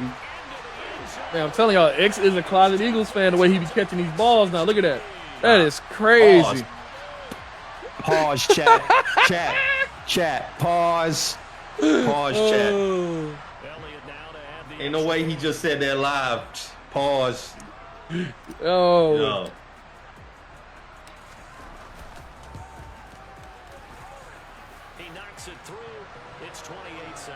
Man, I'm telling y'all, X is a closet Eagles fan the way he be catching these balls now. Look at that. That is crazy. Pause, chat. Chat. Pause, chat. Ain't no way he just said that live. Pause. Oh. Yo. He knocks it through. It's 28-7.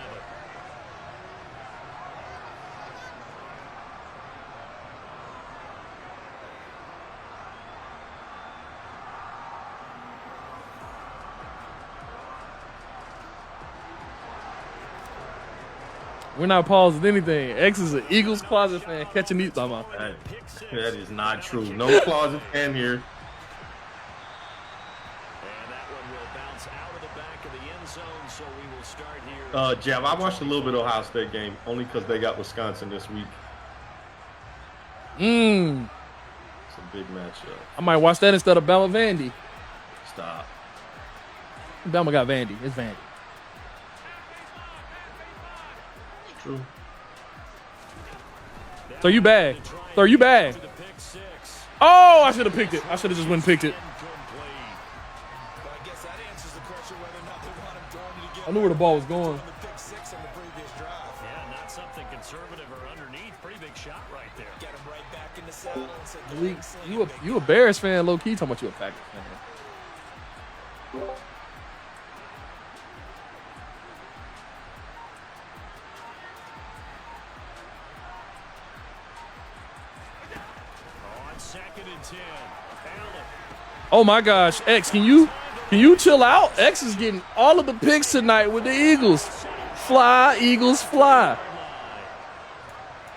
We're not pausing anything. X is an Eagles closet fan catching these. That is not true. No closet fan here. And that one will bounce out of the back of the end zone, so we will start here. Jeff, I watched a little bit of Ohio State game only because they got Wisconsin this week. It's a big matchup. I might watch that instead of Bama Vandy. Stop. Bama got Vandy. It's Vandy. It's true. So you bad. Oh, I should have picked it. I should have just went and picked it. knew where the ball was going. The pick six on the previous drive. Yeah, not something conservative or underneath. Pretty big shot right there. Get him right back in the saddle and said, You a Bears fan, low key. Talking about you a Packers fan. On 2nd and 10. Allen. Oh my gosh, X, can you chill out? X is getting all of the picks tonight with the Eagles. Fly, Eagles, fly.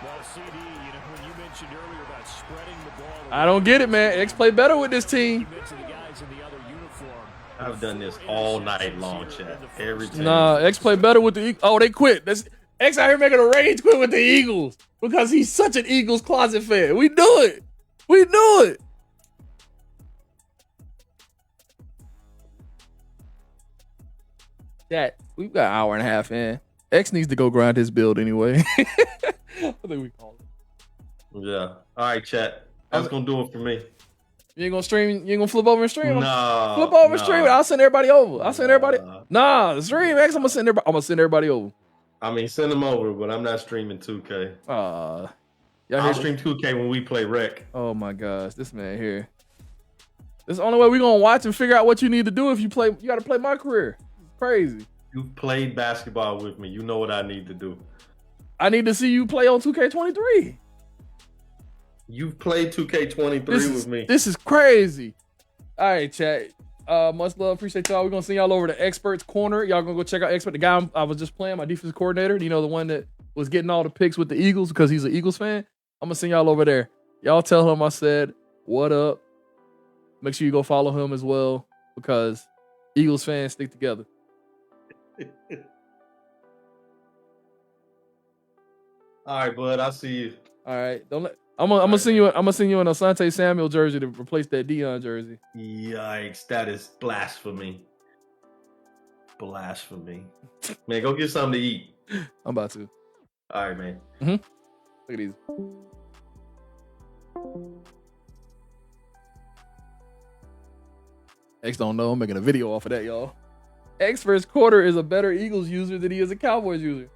Well, CD, when you mentioned earlier about spreading the ball. I don't get it, man. X play better with this team. You mentioned the guys in the other uniform. I've done this all night long, chat. Every time. Nah, X play better with the Eagles. Oh, they quit. X out here making a rage quit with the Eagles because he's such an Eagles closet fan. We do it. We do it. That we've got an hour and a half in. X needs to go grind his build anyway. I think we call it. Yeah. All right, chat. That's gonna do it for me. You ain't gonna stream. You ain't gonna flip over and stream. No. Flip over and stream. I'll send everybody over. I'll send everybody. Nah, stream X. I'm gonna send everybody over. I mean, send them over, but I'm not streaming 2K. Y'all I'll hear stream 2K when we play Rec. Oh my gosh, this man here. This is the only way we're gonna watch and figure out what you need to do if you play. You gotta play my career. It's crazy. You've played basketball with me. You know what I need to do. I need to see you play on 2K23. You've played 2K23 with me. This is crazy. All right, chat. Much love. Appreciate y'all. We're gonna send y'all over to Experts Corner. Y'all gonna go check out Expert, the guy I was just playing, my defensive coordinator. You know, the one that was getting all the picks with the Eagles because he's an Eagles fan. I'm gonna send y'all over there. Y'all tell him I said, what up? Make sure you go follow him as well because Eagles fans stick together. All right, bud. I'll see you. All right. I'm gonna send you an Asante Samuel jersey to replace that Dion jersey. Yikes, that is blasphemy. Blasphemy. Man, go get something to eat. I'm about to. All right, man. Look at these. X don't know. I'm making a video off of that, y'all. X first quarter is a better Eagles user than he is a Cowboys user.